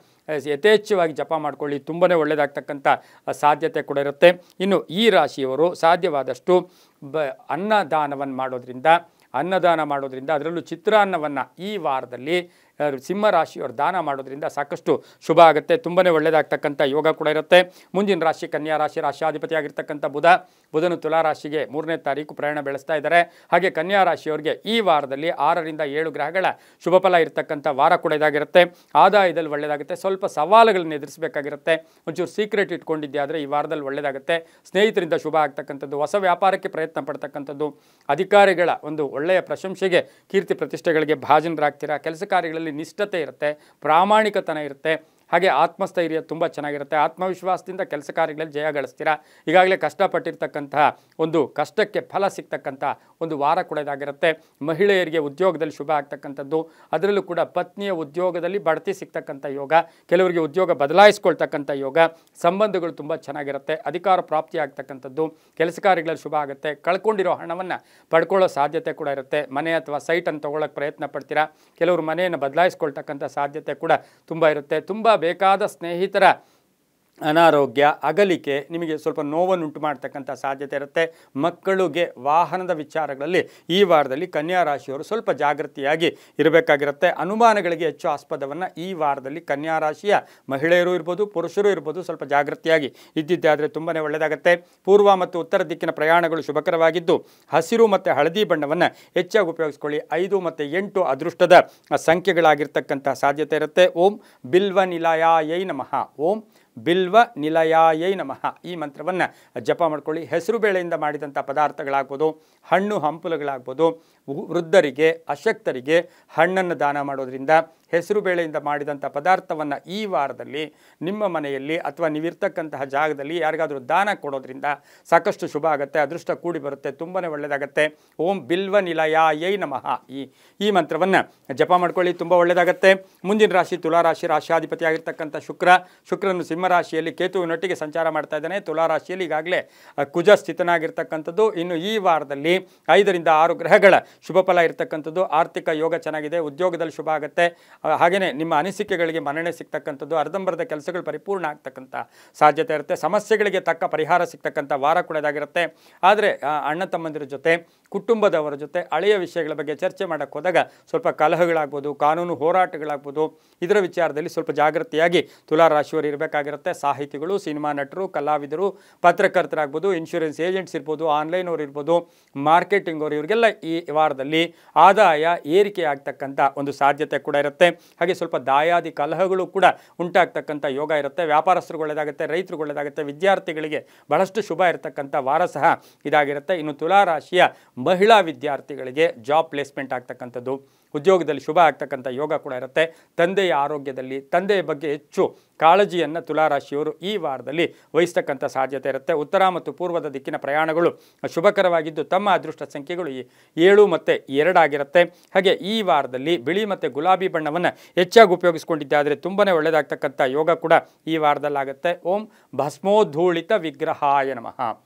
ಯಥೇಚ್ಛವಾಗಿ ಜಪ ಮಾಡ್ಕೊಳ್ಳಿ, ತುಂಬಾ ಒಳ್ಳೆಯದಾಗ್ತಕ್ಕಂಥ ಸಾಧ್ಯತೆ ಕೂಡ ಇರುತ್ತೆ. ಇನ್ನು ಈ ರಾಶಿಯವರು ಸಾಧ್ಯವಾದಷ್ಟು ಅನ್ನದಾನ ಮಾಡೋದ್ರಿಂದ ಅದರಲ್ಲೂ ಚಿತ್ರಾನ್ನವನ್ನು ಈ ವಾರದಲ್ಲಿ ಸಿಂಹರಾಶಿಯವರು ದಾನ ಮಾಡೋದ್ರಿಂದ ಸಾಕಷ್ಟು ಶುಭ ಆಗುತ್ತೆ. ತುಂಬಾ ಒಳ್ಳೆಯದಾಗ್ತಕ್ಕಂಥ ಯೋಗ ಕೂಡ ಇರುತ್ತೆ. ಮುಂದಿನ ರಾಶಿ ಕನ್ಯಾ ರಾಶಿ, ರಾಶ್ಯಾಧಿಪತಿ ಆಗಿರ್ತಕ್ಕಂಥ ಬುಧನು ತುಲಾ ರಾಶಿಗೆ 3ನೇ ತಾರೀಕು ಪ್ರಯಾಣ ಬೆಳೆಸ್ತಾ ಇದ್ದಾರೆ. ಹಾಗೆ ಕನ್ಯಾ ರಾಶಿಯವರಿಗೆ ಈ ವಾರದಲ್ಲಿ 6ರಿಂದ 7 ಗ್ರಹಗಳ ಶುಭ ಫಲ ಇರತಕ್ಕಂಥ ವಾರ ಕೂಡ ಇದಾಗಿರುತ್ತೆ. ಆದಾಯದಲ್ಲಿ ಒಳ್ಳೆಯದಾಗುತ್ತೆ, ಸ್ವಲ್ಪ ಸವಾಲುಗಳನ್ನು ಎದುರಿಸಬೇಕಾಗಿರುತ್ತೆ. ಒಂಚೂರು ಸೀಕ್ರೆಟ್ ಇಟ್ಕೊಂಡಿದ್ದೆ ಆದರೆ ಈ ವಾರದಲ್ಲಿ ಒಳ್ಳೆಯದಾಗುತ್ತೆ. ಸ್ನೇಹಿತರಿಂದ ಶುಭ ಆಗ್ತಕ್ಕಂಥದ್ದು, ಹೊಸ ವ್ಯಾಪಾರಕ್ಕೆ ಪ್ರಯತ್ನ ಪಡ್ತಕ್ಕಂಥದ್ದು, ಅಧಿಕಾರಿಗಳ ಒಂದು ಒಳ್ಳೆಯ ಪ್ರಶಂಸೆಗೆ, ಕೀರ್ತಿ ಪ್ರತಿಷ್ಠೆಗಳಿಗೆ ಭಾಜನರಾಗ್ತೀರಾ. ಕೆಲಸ ಕಾರ್ಯಗಳಲ್ಲಿ ನಿಷ್ಠತೆ ಇರುತ್ತೆ, ಪ್ರಾಮಾಣಿಕತನ ಇರುತ್ತೆ. ಹಾಗೆ ಆತ್ಮಸ್ಥೈರ್ಯ ತುಂಬ ಚೆನ್ನಾಗಿರುತ್ತೆ. ಆತ್ಮವಿಶ್ವಾಸದಿಂದ ಕೆಲಸ ಕಾರ್ಯಗಳಲ್ಲಿ ಜಯ ಗಳಿಸ್ತೀರಾ. ಈಗಾಗಲೇ ಕಷ್ಟಪಟ್ಟಿರ್ತಕ್ಕಂತಹ ಒಂದು ಕಷ್ಟಕ್ಕೆ ಫಲ ಸಿಗ್ತಕ್ಕಂಥ ಒಂದು ವಾರ ಕೂಡ ಇದಾಗಿರುತ್ತೆ. ಮಹಿಳೆಯರಿಗೆ ಉದ್ಯೋಗದಲ್ಲಿ ಶುಭ ಆಗ್ತಕ್ಕಂಥದ್ದು, ಅದರಲ್ಲೂ ಕೂಡ ಪತ್ನಿಯ ಉದ್ಯೋಗದಲ್ಲಿ ಬಡ್ತಿ ಸಿಗ್ತಕ್ಕಂಥ ಯೋಗ, ಕೆಲವರಿಗೆ ಉದ್ಯೋಗ ಬದಲಾಯಿಸ್ಕೊಳ್ತಕ್ಕಂಥ ಯೋಗ, ಸಂಬಂಧಗಳು ತುಂಬ ಚೆನ್ನಾಗಿರುತ್ತೆ. ಅಧಿಕಾರ ಪ್ರಾಪ್ತಿ ಆಗ್ತಕ್ಕಂಥದ್ದು, ಕೆಲಸ ಕಾರ್ಯಗಳಲ್ಲಿ ಶುಭ ಆಗುತ್ತೆ. ಕಳ್ಕೊಂಡಿರೋ ಹಣವನ್ನು ಪಡ್ಕೊಳ್ಳೋ ಸಾಧ್ಯತೆ ಕೂಡ ಇರುತ್ತೆ. ಮನೆ ಅಥವಾ ಸೈಟನ್ನು ತೊಗೊಳ್ಳೋಕೆ ಪ್ರಯತ್ನ ಪಡ್ತೀರಾ. ಕೆಲವರು ಮನೆಯನ್ನು ಬದಲಾಯಿಸ್ಕೊಳ್ತಕ್ಕಂಥ ಸಾಧ್ಯತೆ ಕೂಡ ತುಂಬ ಇರುತ್ತೆ. ತುಂಬ ಬೇಕಾದ ಸ್ನೇಹಿತರ ಅನಾರೋಗ್ಯ, ಅಗಲಿಕೆ ನಿಮಗೆ ಸ್ವಲ್ಪ ನೋವನ್ನುಂಟು ಮಾಡ್ತಕ್ಕಂಥ ಸಾಧ್ಯತೆ ಇರುತ್ತೆ. ಮಕ್ಕಳಿಗೆ ವಾಹನದ ವಿಚಾರಗಳಲ್ಲಿ ಈ ವಾರದಲ್ಲಿ ಕನ್ಯಾ ರಾಶಿಯವರು ಸ್ವಲ್ಪ ಜಾಗೃತಿಯಾಗಿ ಇರಬೇಕಾಗಿರುತ್ತೆ. ಅನುಮಾನಗಳಿಗೆ ಹೆಚ್ಚು ಆಸ್ಪದವನ್ನು ಈ ವಾರದಲ್ಲಿ ಕನ್ಯಾ ರಾಶಿಯ ಮಹಿಳೆಯರು ಇರ್ಬೋದು, ಪುರುಷರು ಇರ್ಬೋದು, ಸ್ವಲ್ಪ ಜಾಗೃತಿಯಾಗಿ ಇದ್ದಿದ್ದೆ ಆದರೆ ತುಂಬಾ ಒಳ್ಳೆಯದಾಗುತ್ತೆ. ಪೂರ್ವ ಮತ್ತು ಉತ್ತರ ದಿಕ್ಕಿನ ಪ್ರಯಾಣಗಳು ಶುಭಕರವಾಗಿದ್ದು ಹಸಿರು ಮತ್ತು ಹಳದಿ ಬಣ್ಣವನ್ನು ಹೆಚ್ಚಾಗಿ ಉಪಯೋಗಿಸ್ಕೊಳ್ಳಿ. 5 ಮತ್ತು 8 ಅದೃಷ್ಟದ ಸಂಖ್ಯೆಗಳಾಗಿರ್ತಕ್ಕಂಥ ಸಾಧ್ಯತೆ ಇರುತ್ತೆ. ಓಂ ಬಿಲ್ವ ನಿಲಯಾಯೈ ನಮಃ, ಓಂ ಬಿಲ್ವ ನಿಲಯಾಯೈ ನಮಃ ಈ ಮಂತ್ರವನ್ನು ಜಪ ಮಾಡ್ಕೊಳ್ಳಿ. ಹೆಸರು ಬೇಳೆಯಿಂದ ಮಾಡಿದಂಥ ಪದಾರ್ಥಗಳಾಗ್ಬೋದು, ಹಣ್ಣು ಹಂಪಲುಗಳಾಗ್ಬೋದು. ವೃದ್ಧರಿಗೆ, ಅಶಕ್ತರಿಗೆ ಹಣ್ಣನ್ನು ದಾನ ಮಾಡೋದ್ರಿಂದ, ಹೆಸರು ಬೇಳೆಯಿಂದ ಮಾಡಿದಂಥ ಪದಾರ್ಥವನ್ನು ಈ ವಾರದಲ್ಲಿ ನಿಮ್ಮ ಮನೆಯಲ್ಲಿ ಅಥವಾ ನೀವಿರ್ತಕ್ಕಂತಹ ಜಾಗದಲ್ಲಿ ಯಾರಿಗಾದರೂ ದಾನ ಕೊಡೋದ್ರಿಂದ ಸಾಕಷ್ಟು ಶುಭ ಆಗುತ್ತೆ, ಅದೃಷ್ಟ ಕೂಡಿ ಬರುತ್ತೆ, ತುಂಬಾ ಒಳ್ಳೆಯದಾಗುತ್ತೆ. ಓಂ ಬಿಲ್ವ ನಿಲಯಾಯೈ ನಮಃ ಈ ಮಂತ್ರವನ್ನು ಜಪ ಮಾಡ್ಕೊಳ್ಳಿ, ತುಂಬ ಒಳ್ಳೆಯದಾಗುತ್ತೆ. ಮುಂದಿನ ರಾಶಿ ತುಲಾ ರಾಶಿ, ರಾಶ್ಯಾಧಿಪತಿ ಆಗಿರ್ತಕ್ಕಂಥ ಶುಕ್ರನು ಸಿಂಹರಾಶಿಯಲ್ಲಿ ಕೇತುವಿನೊಟ್ಟಿಗೆ ಸಂಚಾರ ಮಾಡ್ತಾ ಇದ್ದಾನೆ. ತುಲಾ ರಾಶಿಯಲ್ಲಿ ಈಗಾಗಲೇ ಕುಜ ಸ್ಥಿತನಾಗಿರ್ತಕ್ಕಂಥದ್ದು. ಇನ್ನು ಈ ವಾರದಲ್ಲಿ 5ರಿಂದ 6 ಗ್ರಹಗಳ ಶುಭ ಫಲ ಇರತಕ್ಕಂಥದ್ದು. ಆರ್ಥಿಕ ಯೋಗ ಚೆನ್ನಾಗಿದೆ, ಉದ್ಯೋಗದಲ್ಲಿ ಶುಭ ಆಗುತ್ತೆ. ಹಾಗೆಯೇ ನಿಮ್ಮ ಅನಿಸಿಕೆಗಳಿಗೆ ಮನ್ನಣೆ ಸಿಗ್ತಕ್ಕಂಥದ್ದು, ಅರ್ಧಂಬರ್ಧ ಕೆಲಸಗಳು ಪರಿಪೂರ್ಣ ಆಗ್ತಕ್ಕಂಥ ಸಾಧ್ಯತೆ ಇರುತ್ತೆ. ಸಮಸ್ಯೆಗಳಿಗೆ ತಕ್ಕ ಪರಿಹಾರ ಸಿಗ್ತಕ್ಕಂಥ ವಾರ ಕೂಡ ಇದಾಗಿರುತ್ತೆ. ಆದರೆ ಅಣ್ಣ ತಮ್ಮಂದಿರ ಜೊತೆ, ಕುಟುಂಬದವರ ಜೊತೆ ಹಳೆಯ ವಿಷಯಗಳ ಬಗ್ಗೆ ಚರ್ಚೆ ಮಾಡೋಕ್ಕೆ ಹೋದಾಗ ಸ್ವಲ್ಪ ಕಲಹಗಳಾಗ್ಬೋದು, ಕಾನೂನು ಹೋರಾಟಗಳಾಗ್ಬೋದು. ಇದರ ವಿಚಾರದಲ್ಲಿ ಸ್ವಲ್ಪ ಜಾಗೃತಿಯಾಗಿ ತುಲಾ ರಾಶಿಯವರು ಇರಬೇಕಾಗಿರುತ್ತೆ. ಸಾಹಿತಿಗಳು, ಸಿನಿಮಾ ನಟರು, ಕಲಾವಿದರು, ಪತ್ರಕರ್ತರಾಗ್ಬೋದು, ಇನ್ಶೂರೆನ್ಸ್ ಏಜೆಂಟ್ಸ್ ಇರ್ಬೋದು, ಆನ್ಲೈನ್ ಅವರು ಇರ್ಬೋದು, ಮಾರ್ಕೆಟಿಂಗ್ ಅವರು, ಇವರಿಗೆಲ್ಲ ಈ ವಾರದಲ್ಲಿ ಆದಾಯ ಏರಿಕೆ ಆಗ್ತಕ್ಕಂಥ ಒಂದು ಸಾಧ್ಯತೆ ಕೂಡ ಇರುತ್ತೆ. ಹಾಗೆ ಸ್ವಲ್ಪ ದಾಯಾದಿ ಕಲಹಗಳು ಕೂಡ ಉಂಟಾಗ್ತಕ್ಕಂಥ ಯೋಗ ಇರುತ್ತೆ. ವ್ಯಾಪಾರಸ್ಥರಿಗೆ ಒಳ್ಳೆಯದಾಗುತ್ತೆ, ರೈತರಿಗೆ ಒಳ್ಳೆಯದಾಗುತ್ತೆ, ವಿದ್ಯಾರ್ಥಿಗಳಿಗೆ ಬಹಳಷ್ಟು ಶುಭ ಇರತಕ್ಕಂಥ ವಾರ ಸಹ ಇದಾಗಿರುತ್ತೆ. ಇನ್ನು ತುಲಾ ರಾಶಿಯ ಮಹಿಳಾ ವಿದ್ಯಾರ್ಥಿಗಳಿಗೆ ಜಾಬ್ ಪ್ಲೇಸ್ಮೆಂಟ್ ಆಗ್ತಕ್ಕಂಥದ್ದು, ಉದ್ಯೋಗದಲ್ಲಿ ಶುಭ ಆಗ್ತಕ್ಕಂಥ ಯೋಗ ಕೂಡ ಇರುತ್ತೆ. ತಂದೆಯ ಆರೋಗ್ಯದಲ್ಲಿ ತಂದೆಯ ಬಗ್ಗೆ ಹೆಚ್ಚು ಕಾಳಜಿಯನ್ನು ತುಲಾರಾಶಿಯವರು ಈ ವಾರದಲ್ಲಿ ವಹಿಸ್ತಕ್ಕಂಥ ಸಾಧ್ಯತೆ ಇರುತ್ತೆ. ಉತ್ತರ ಮತ್ತು ಪೂರ್ವದ ದಿಕ್ಕಿನ ಪ್ರಯಾಣಗಳು ಶುಭಕರವಾಗಿದ್ದು ತಮ್ಮ ಅದೃಷ್ಟ ಸಂಖ್ಯೆಗಳು 7 ಮತ್ತು 2 ಆಗಿರುತ್ತೆ. ಹಾಗೆ ಈ ವಾರದಲ್ಲಿ ಬಿಳಿ ಮತ್ತು ಗುಲಾಬಿ ಬಣ್ಣವನ್ನು ಹೆಚ್ಚಾಗಿ ಉಪಯೋಗಿಸ್ಕೊಂಡಿದ್ದಾದರೆ ತುಂಬಾ ಒಳ್ಳೆಯದಾಗ್ತಕ್ಕಂಥ ಯೋಗ ಕೂಡ ಈ ವಾರದಲ್ಲಾಗುತ್ತೆ. ಓಂ ಭಸ್ಮೋಧೂಳಿತ ವಿಗ್ರಹಾಯ ನಮಃ.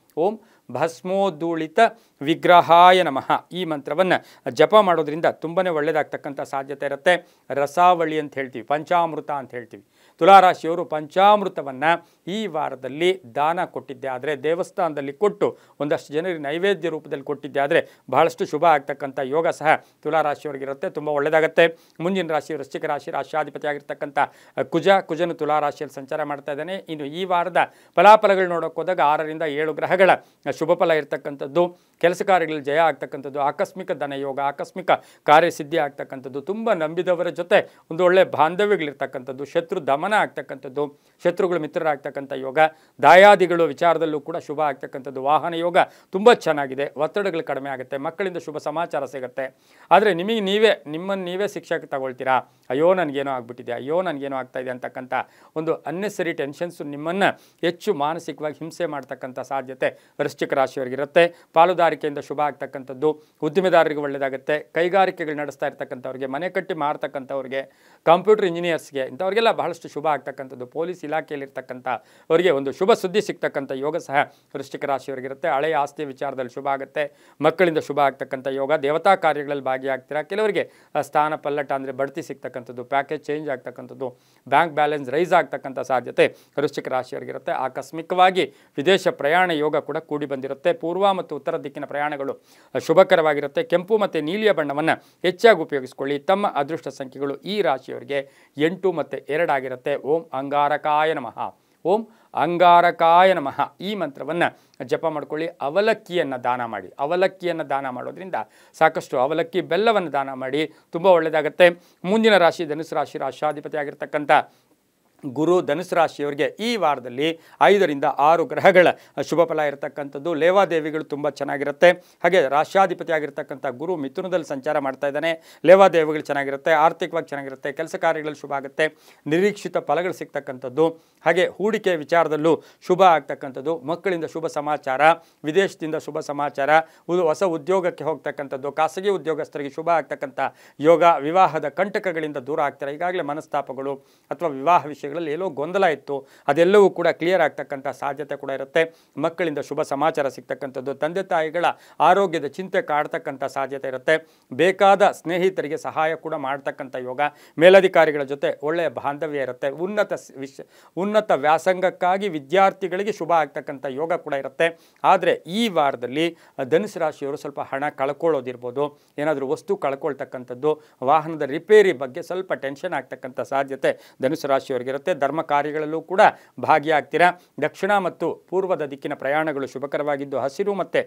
ಓಂ ಭಸ್ಮೋಧೂಳಿತ ವಿಗ್ರಹಾಯ ನಮಃ ಈ ಮಂತ್ರವನ್ನು ಜಪ ಮಾಡೋದ್ರಿಂದ ತುಂಬಾ ಒಳ್ಳೆಯದಾಗ್ತಕ್ಕಂಥ ಸಾಧ್ಯತೆ ಇರುತ್ತೆ. ರಸಾವಳಿ ಅಂತ ಹೇಳ್ತೀವಿ, ಪಂಚಾಮೃತ ಅಂತ ಹೇಳ್ತೀವಿ. ತುಲಾರಾಶಿಯವರು ಪಂಚಾಮೃತವನ್ನು ಈ ವಾರದಲ್ಲಿ ದಾನ ಕೊಟ್ಟಿದ್ದೆ ಆದರೆ, ದೇವಸ್ಥಾನದಲ್ಲಿ ಕೊಟ್ಟು ಒಂದಷ್ಟು ಜನರಿಗೆ ನೈವೇದ್ಯ ರೂಪದಲ್ಲಿ ಕೊಟ್ಟಿದ್ದೆ ಆದರೆ ಬಹಳಷ್ಟು ಶುಭ ಆಗ್ತಕ್ಕಂಥ ಯೋಗ ಸಹ ತುಲಾರಾಶಿಯವರಿಗಿರುತ್ತೆ. ತುಂಬ ಒಳ್ಳೆಯದಾಗುತ್ತೆ. ಮುಂದಿನ ರಾಶಿ ವೃಶ್ಚಿಕ ರಾಶಿ, ರಾಶ್ಯಾಧಿಪತಿ ಆಗಿರ್ತಕ್ಕಂಥ ಕುಜನು ತುಲಾರಾಶಿಯಲ್ಲಿ ಸಂಚಾರ ಮಾಡ್ತಾ ಇದ್ದಾನೆ. ಇನ್ನು ಈ ವಾರದ ಫಲಾಫಲಗಳು ನೋಡೋಕೆ ಹೋದಾಗ 6ರಿಂದ 7 ಗ್ರಹಗಳ ಶುಭ ಫಲ ಇರ್ತಕ್ಕಂಥದ್ದು, ಕೆಲಸ ಕಾರ್ಯಗಳಲ್ಲಿ ಜಯ ಆಗ್ತಕ್ಕಂಥದ್ದು, ಆಕಸ್ಮಿಕ ಧನಯೋಗ, ಆಕಸ್ಮಿಕ ಕಾರ್ಯಸಿದ್ಧಿ ಆಗ್ತಕ್ಕಂಥದ್ದು, ತುಂಬ ನಂಬಿದವರ ಜೊತೆ ಒಂದು ಒಳ್ಳೆ ಬಾಂಧವ್ಯಗಳಿರ್ತಕ್ಕಂಥದ್ದು, ಶತ್ರು ದಮನ ಆಗ್ತಕ್ಕಂಥದ್ದು, ಶತ್ರುಗಳು ಮಿತ್ರರಾಗ್ತಕ್ಕಂಥ ಯೋಗ, ದಾಯಾದಿಗಳು ವಿಚಾರದಲ್ಲೂ ಕೂಡ ಶುಭ ಆಗ್ತಕ್ಕಂಥದ್ದು, ವಾಹನ ಯೋಗ ತುಂಬ ಚೆನ್ನಾಗಿದೆ. ಒತ್ತಡಗಳು ಕಡಿಮೆ ಆಗುತ್ತೆ, ಮಕ್ಕಳಿಂದ ಶುಭ ಸಮಾಚಾರ ಸಿಗುತ್ತೆ. ಆದರೆ ನಿಮ್ಮನ್ನು ನೀವೇ ಶಿಕ್ಷಕ ತಗೊಳ್ತೀರಾ, ಅಯ್ಯೋ ನನಗೇನೋ ಆಗ್ಬಿಟ್ಟಿದೆ, ಅಯ್ಯೋ ನನಗೇನೋ ಆಗ್ತಾ ಇದೆ ಅಂತಕ್ಕಂಥ ಒಂದು ಅನ್ನೆಸರಿ ಟೆನ್ಷನ್ಸು ನಿಮ್ಮನ್ನು ಹೆಚ್ಚು ಮಾನಸಿಕವಾಗಿ ಹಿಂಸೆ ಮಾಡ್ತಕ್ಕಂಥ ಸಾಧ್ಯತೆ ವೃಶ್ಚಿಕ ರಾಶಿಯವರಿಗಿರುತ್ತೆ. ಪಾಲುದಾರಿಕೆಯಿಂದ ಶುಭ ಆಗ್ತಕ್ಕಂಥದ್ದು, ಉದ್ದಿಮೆದಾರರಿಗೆ ಒಳ್ಳೆಯದಾಗುತ್ತೆ. ಕೈಗಾರಿಕೆಗಳು ನಡೆಸ್ತಾ ಇರ್ತಕ್ಕಂಥವ್ರಿಗೆ, ಮನೆ ಕಟ್ಟಿ ಮಾರ್ತಕ್ಕಂಥವ್ರಿಗೆ, ಕಂಪ್ಯೂಟರ್ ಇಂಜಿನಿಯರ್ಸ್ಗೆ ಇಂಥವ್ರಿಗೆಲ್ಲ ಬಹಳಷ್ಟು ಶುಭ ಆಗ್ತಕ್ಕಂಥದ್ದು, ಪೊಲೀಸ್ ಇಲಾಖೆಯಲ್ಲಿರ್ತಕ್ಕಂಥ ಅವರಿಗೆ ಒಂದು ಶುಭ ಸುದ್ದಿ ಸಿಗ್ತಕ್ಕಂಥ ಯೋಗ ಸಹ ವೃಶ್ಚಿಕ ರಾಶಿಯವರಿಗಿರುತ್ತೆ. ಹಳೆಯ ಆಸ್ತಿ ವಿಚಾರದಲ್ಲಿ ಶುಭ ಆಗುತ್ತೆ, ಮಕ್ಕಳಿಂದ ಶುಭ ಆಗ್ತಕ್ಕಂಥ ಯೋಗ, ದೇವತಾ ಕಾರ್ಯಗಳಲ್ಲಿ ಭಾಗಿಯಾಗ್ತೀರಾ. ಕೆಲವರಿಗೆ ಸ್ಥಾನ ಪಲ್ಲಟ ಅಂದರೆ ಬಡ್ತಿ ಸಿಗ್ತಕ್ಕಂಥದ್ದು, ಪ್ಯಾಕೇಜ್ ಚೇಂಜ್ ಆಗ್ತಕ್ಕಂಥದ್ದು, ಬ್ಯಾಂಕ್ ಬ್ಯಾಲೆನ್ಸ್ ರೈಸ್ ಆಗ್ತಕ್ಕಂಥ ಸಾಧ್ಯತೆ ವೃಶ್ಚಿಕ ರಾಶಿಯವರಿಗಿರುತ್ತೆ. ಆಕಸ್ಮಿಕವಾಗಿ ವಿದೇಶ ಪ್ರಯಾಣ ಯೋಗ ಕೂಡ ಕೂಡಿ ಬಂದಿರುತ್ತೆ. ಪೂರ್ವ ಮತ್ತು ಉತ್ತರ ದಿಕ್ಕಿನ ಪ್ರಯಾಣಗಳು ಶುಭಕರವಾಗಿರುತ್ತೆ. ಕೆಂಪು ಮತ್ತು ನೀಲಿಯ ಬಣ್ಣವನ್ನು ಹೆಚ್ಚಾಗಿ ಉಪಯೋಗಿಸಿಕೊಳ್ಳಿ. ತಮ್ಮ ಅದೃಷ್ಟ ಸಂಖ್ಯೆಗಳು ಈ ರಾಶಿಯವರಿಗೆ 8 ಮತ್ತು 2 ಆಗಿರುತ್ತೆ. ಓಂ ಅಂಗಾರಕಾಯ ನಮಃ. ಓಂ ಅಂಗಾರಕಾಯ ನಮಃ ಈ ಮಂತ್ರವನ್ನು ಜಪ ಮಾಡ್ಕೊಳ್ಳಿ. ಅವಲಕ್ಕಿಯನ್ನು ದಾನ ಮಾಡಿ. ಅವಲಕ್ಕಿಯನ್ನು ದಾನ ಮಾಡೋದ್ರಿಂದ ಸಾಕಷ್ಟು ಅವಲಕ್ಕಿ ಬೆಲ್ಲವನ್ನು ದಾನ ಮಾಡಿ, ತುಂಬ ಒಳ್ಳೆಯದಾಗುತ್ತೆ. ಮುಂದಿನ ರಾಶಿ ಧನುಸು ರಾಶಿ, ರಾಶ್ಯಾಧಿಪತಿ ಆಗಿರ್ತಕ್ಕಂಥ ಗುರು ಧನುಸು ರಾಶಿಯವರಿಗೆ ಈ ವಾರದಲ್ಲಿ 5ರಿಂದ 6 ಗ್ರಹಗಳ ಶುಭ ಫಲ ಇರತಕ್ಕಂಥದ್ದು, ಲೇವಾದೇವಿಗಳು ತುಂಬ ಚೆನ್ನಾಗಿರುತ್ತೆ. ಹಾಗೆ ರಾಶ್ಯಾಧಿಪತಿ ಆಗಿರ್ತಕ್ಕಂಥ ಗುರು ಮಿಥುನದಲ್ಲಿ ಸಂಚಾರ ಮಾಡ್ತಾ ಇದ್ದಾನೆ. ಲೇವಾದೇವಿಗಳು ಚೆನ್ನಾಗಿರುತ್ತೆ, ಆರ್ಥಿಕವಾಗಿ ಚೆನ್ನಾಗಿರುತ್ತೆ, ಕೆಲಸ ಕಾರ್ಯಗಳಲ್ಲಿ ಶುಭ ಆಗುತ್ತೆ, ನಿರೀಕ್ಷಿತ ಫಲಗಳು ಸಿಗ್ತಕ್ಕಂಥದ್ದು, ಹಾಗೆ ಹೂಡಿಕೆ ವಿಚಾರದಲ್ಲೂ ಶುಭ ಆಗ್ತಕ್ಕಂಥದ್ದು, ಮಕ್ಕಳಿಂದ ಶುಭ ಸಮಾಚಾರ, ವಿದೇಶದಿಂದ ಶುಭ ಸಮಾಚಾರ, ಹೊಸ ಉದ್ಯೋಗಕ್ಕೆ ಹೋಗ್ತಕ್ಕಂಥದ್ದು, ಖಾಸಗಿ ಉದ್ಯೋಗಸ್ಥರಿಗೆ ಶುಭ ಆಗ್ತಕ್ಕಂಥ ಯೋಗ, ವಿವಾಹದ ಕಂಟಕಗಳಿಂದ ದೂರ ಆಗ್ತಾರೆ. ಈಗಾಗಲೇ ಮನಸ್ತಾಪಗಳು ಅಥವಾ ವಿವಾಹ ವಿಷಯಗಳು ಎಲ್ಲೋ ಗೊಂದಲ ಇತ್ತು, ಅದೆಲ್ಲವೂ ಕೂಡ ಕ್ಲಿಯರ್ ಆಗ್ತಕ್ಕಂಥ ಸಾಧ್ಯತೆ ಕೂಡ ಇರುತ್ತೆ. ಮಕ್ಕಳಿಂದ ಶುಭ ಸಮಾಚಾರ ಸಿಗ್ತಕ್ಕಂಥದ್ದು, ತಂದೆ ತಾಯಿಗಳ ಆರೋಗ್ಯದ ಚಿಂತೆ ಕಾಡ್ತಕ್ಕಂಥ ಸಾಧ್ಯತೆ ಇರುತ್ತೆ. ಬೇಕಾದ ಸ್ನೇಹಿತರಿಗೆ ಸಹಾಯ ಕೂಡ ಮಾಡ್ತಕ್ಕಂಥ ಯೋಗ, ಮೇಲಧಿಕಾರಿಗಳ ಜೊತೆ ಒಳ್ಳೆಯ ಬಾಂಧವ್ಯ ಇರುತ್ತೆ. ಉನ್ನತ ವ್ಯಾಸಂಗಕ್ಕಾಗಿ ವಿದ್ಯಾರ್ಥಿಗಳಿಗೆ ಶುಭ ಆಗ್ತಕ್ಕಂಥ ಯೋಗ ಕೂಡ ಇರುತ್ತೆ. ಆದರೆ ಈ ವಾರದಲ್ಲಿ ಧನುಸು ರಾಶಿಯವರು ಸ್ವಲ್ಪ ಹಣ ಕಳ್ಕೊಳ್ಳೋದಿರ್ಬೋದು, ಏನಾದರೂ ವಸ್ತು ಕಳ್ಕೊಳ್ತಕ್ಕಂಥದ್ದು, ವಾಹನದ ರಿಪೇರಿ ಬಗ್ಗೆ ಸ್ವಲ್ಪ ಟೆನ್ಷನ್ ಆಗ್ತಕ್ಕಂಥ ಸಾಧ್ಯತೆ ಧನುಸು ರಾಶಿಯವರಿಗಿರುತ್ತೆ. ಧರ್ಮ ಕಾರ್ಯಗಳಲ್ಲೂ ಕೂಡ ಭಾಗಿಯಾಗ್ತೀರಾ. ದಕ್ಷಿಣ ಮತ್ತು ಪೂರ್ವದ ದಿಕ್ಕಿನ ಪ್ರಯಾಣಗಳು ಶುಭಕರವಾಗಿದ್ದು, ಹಸಿರು ಮತ್ತು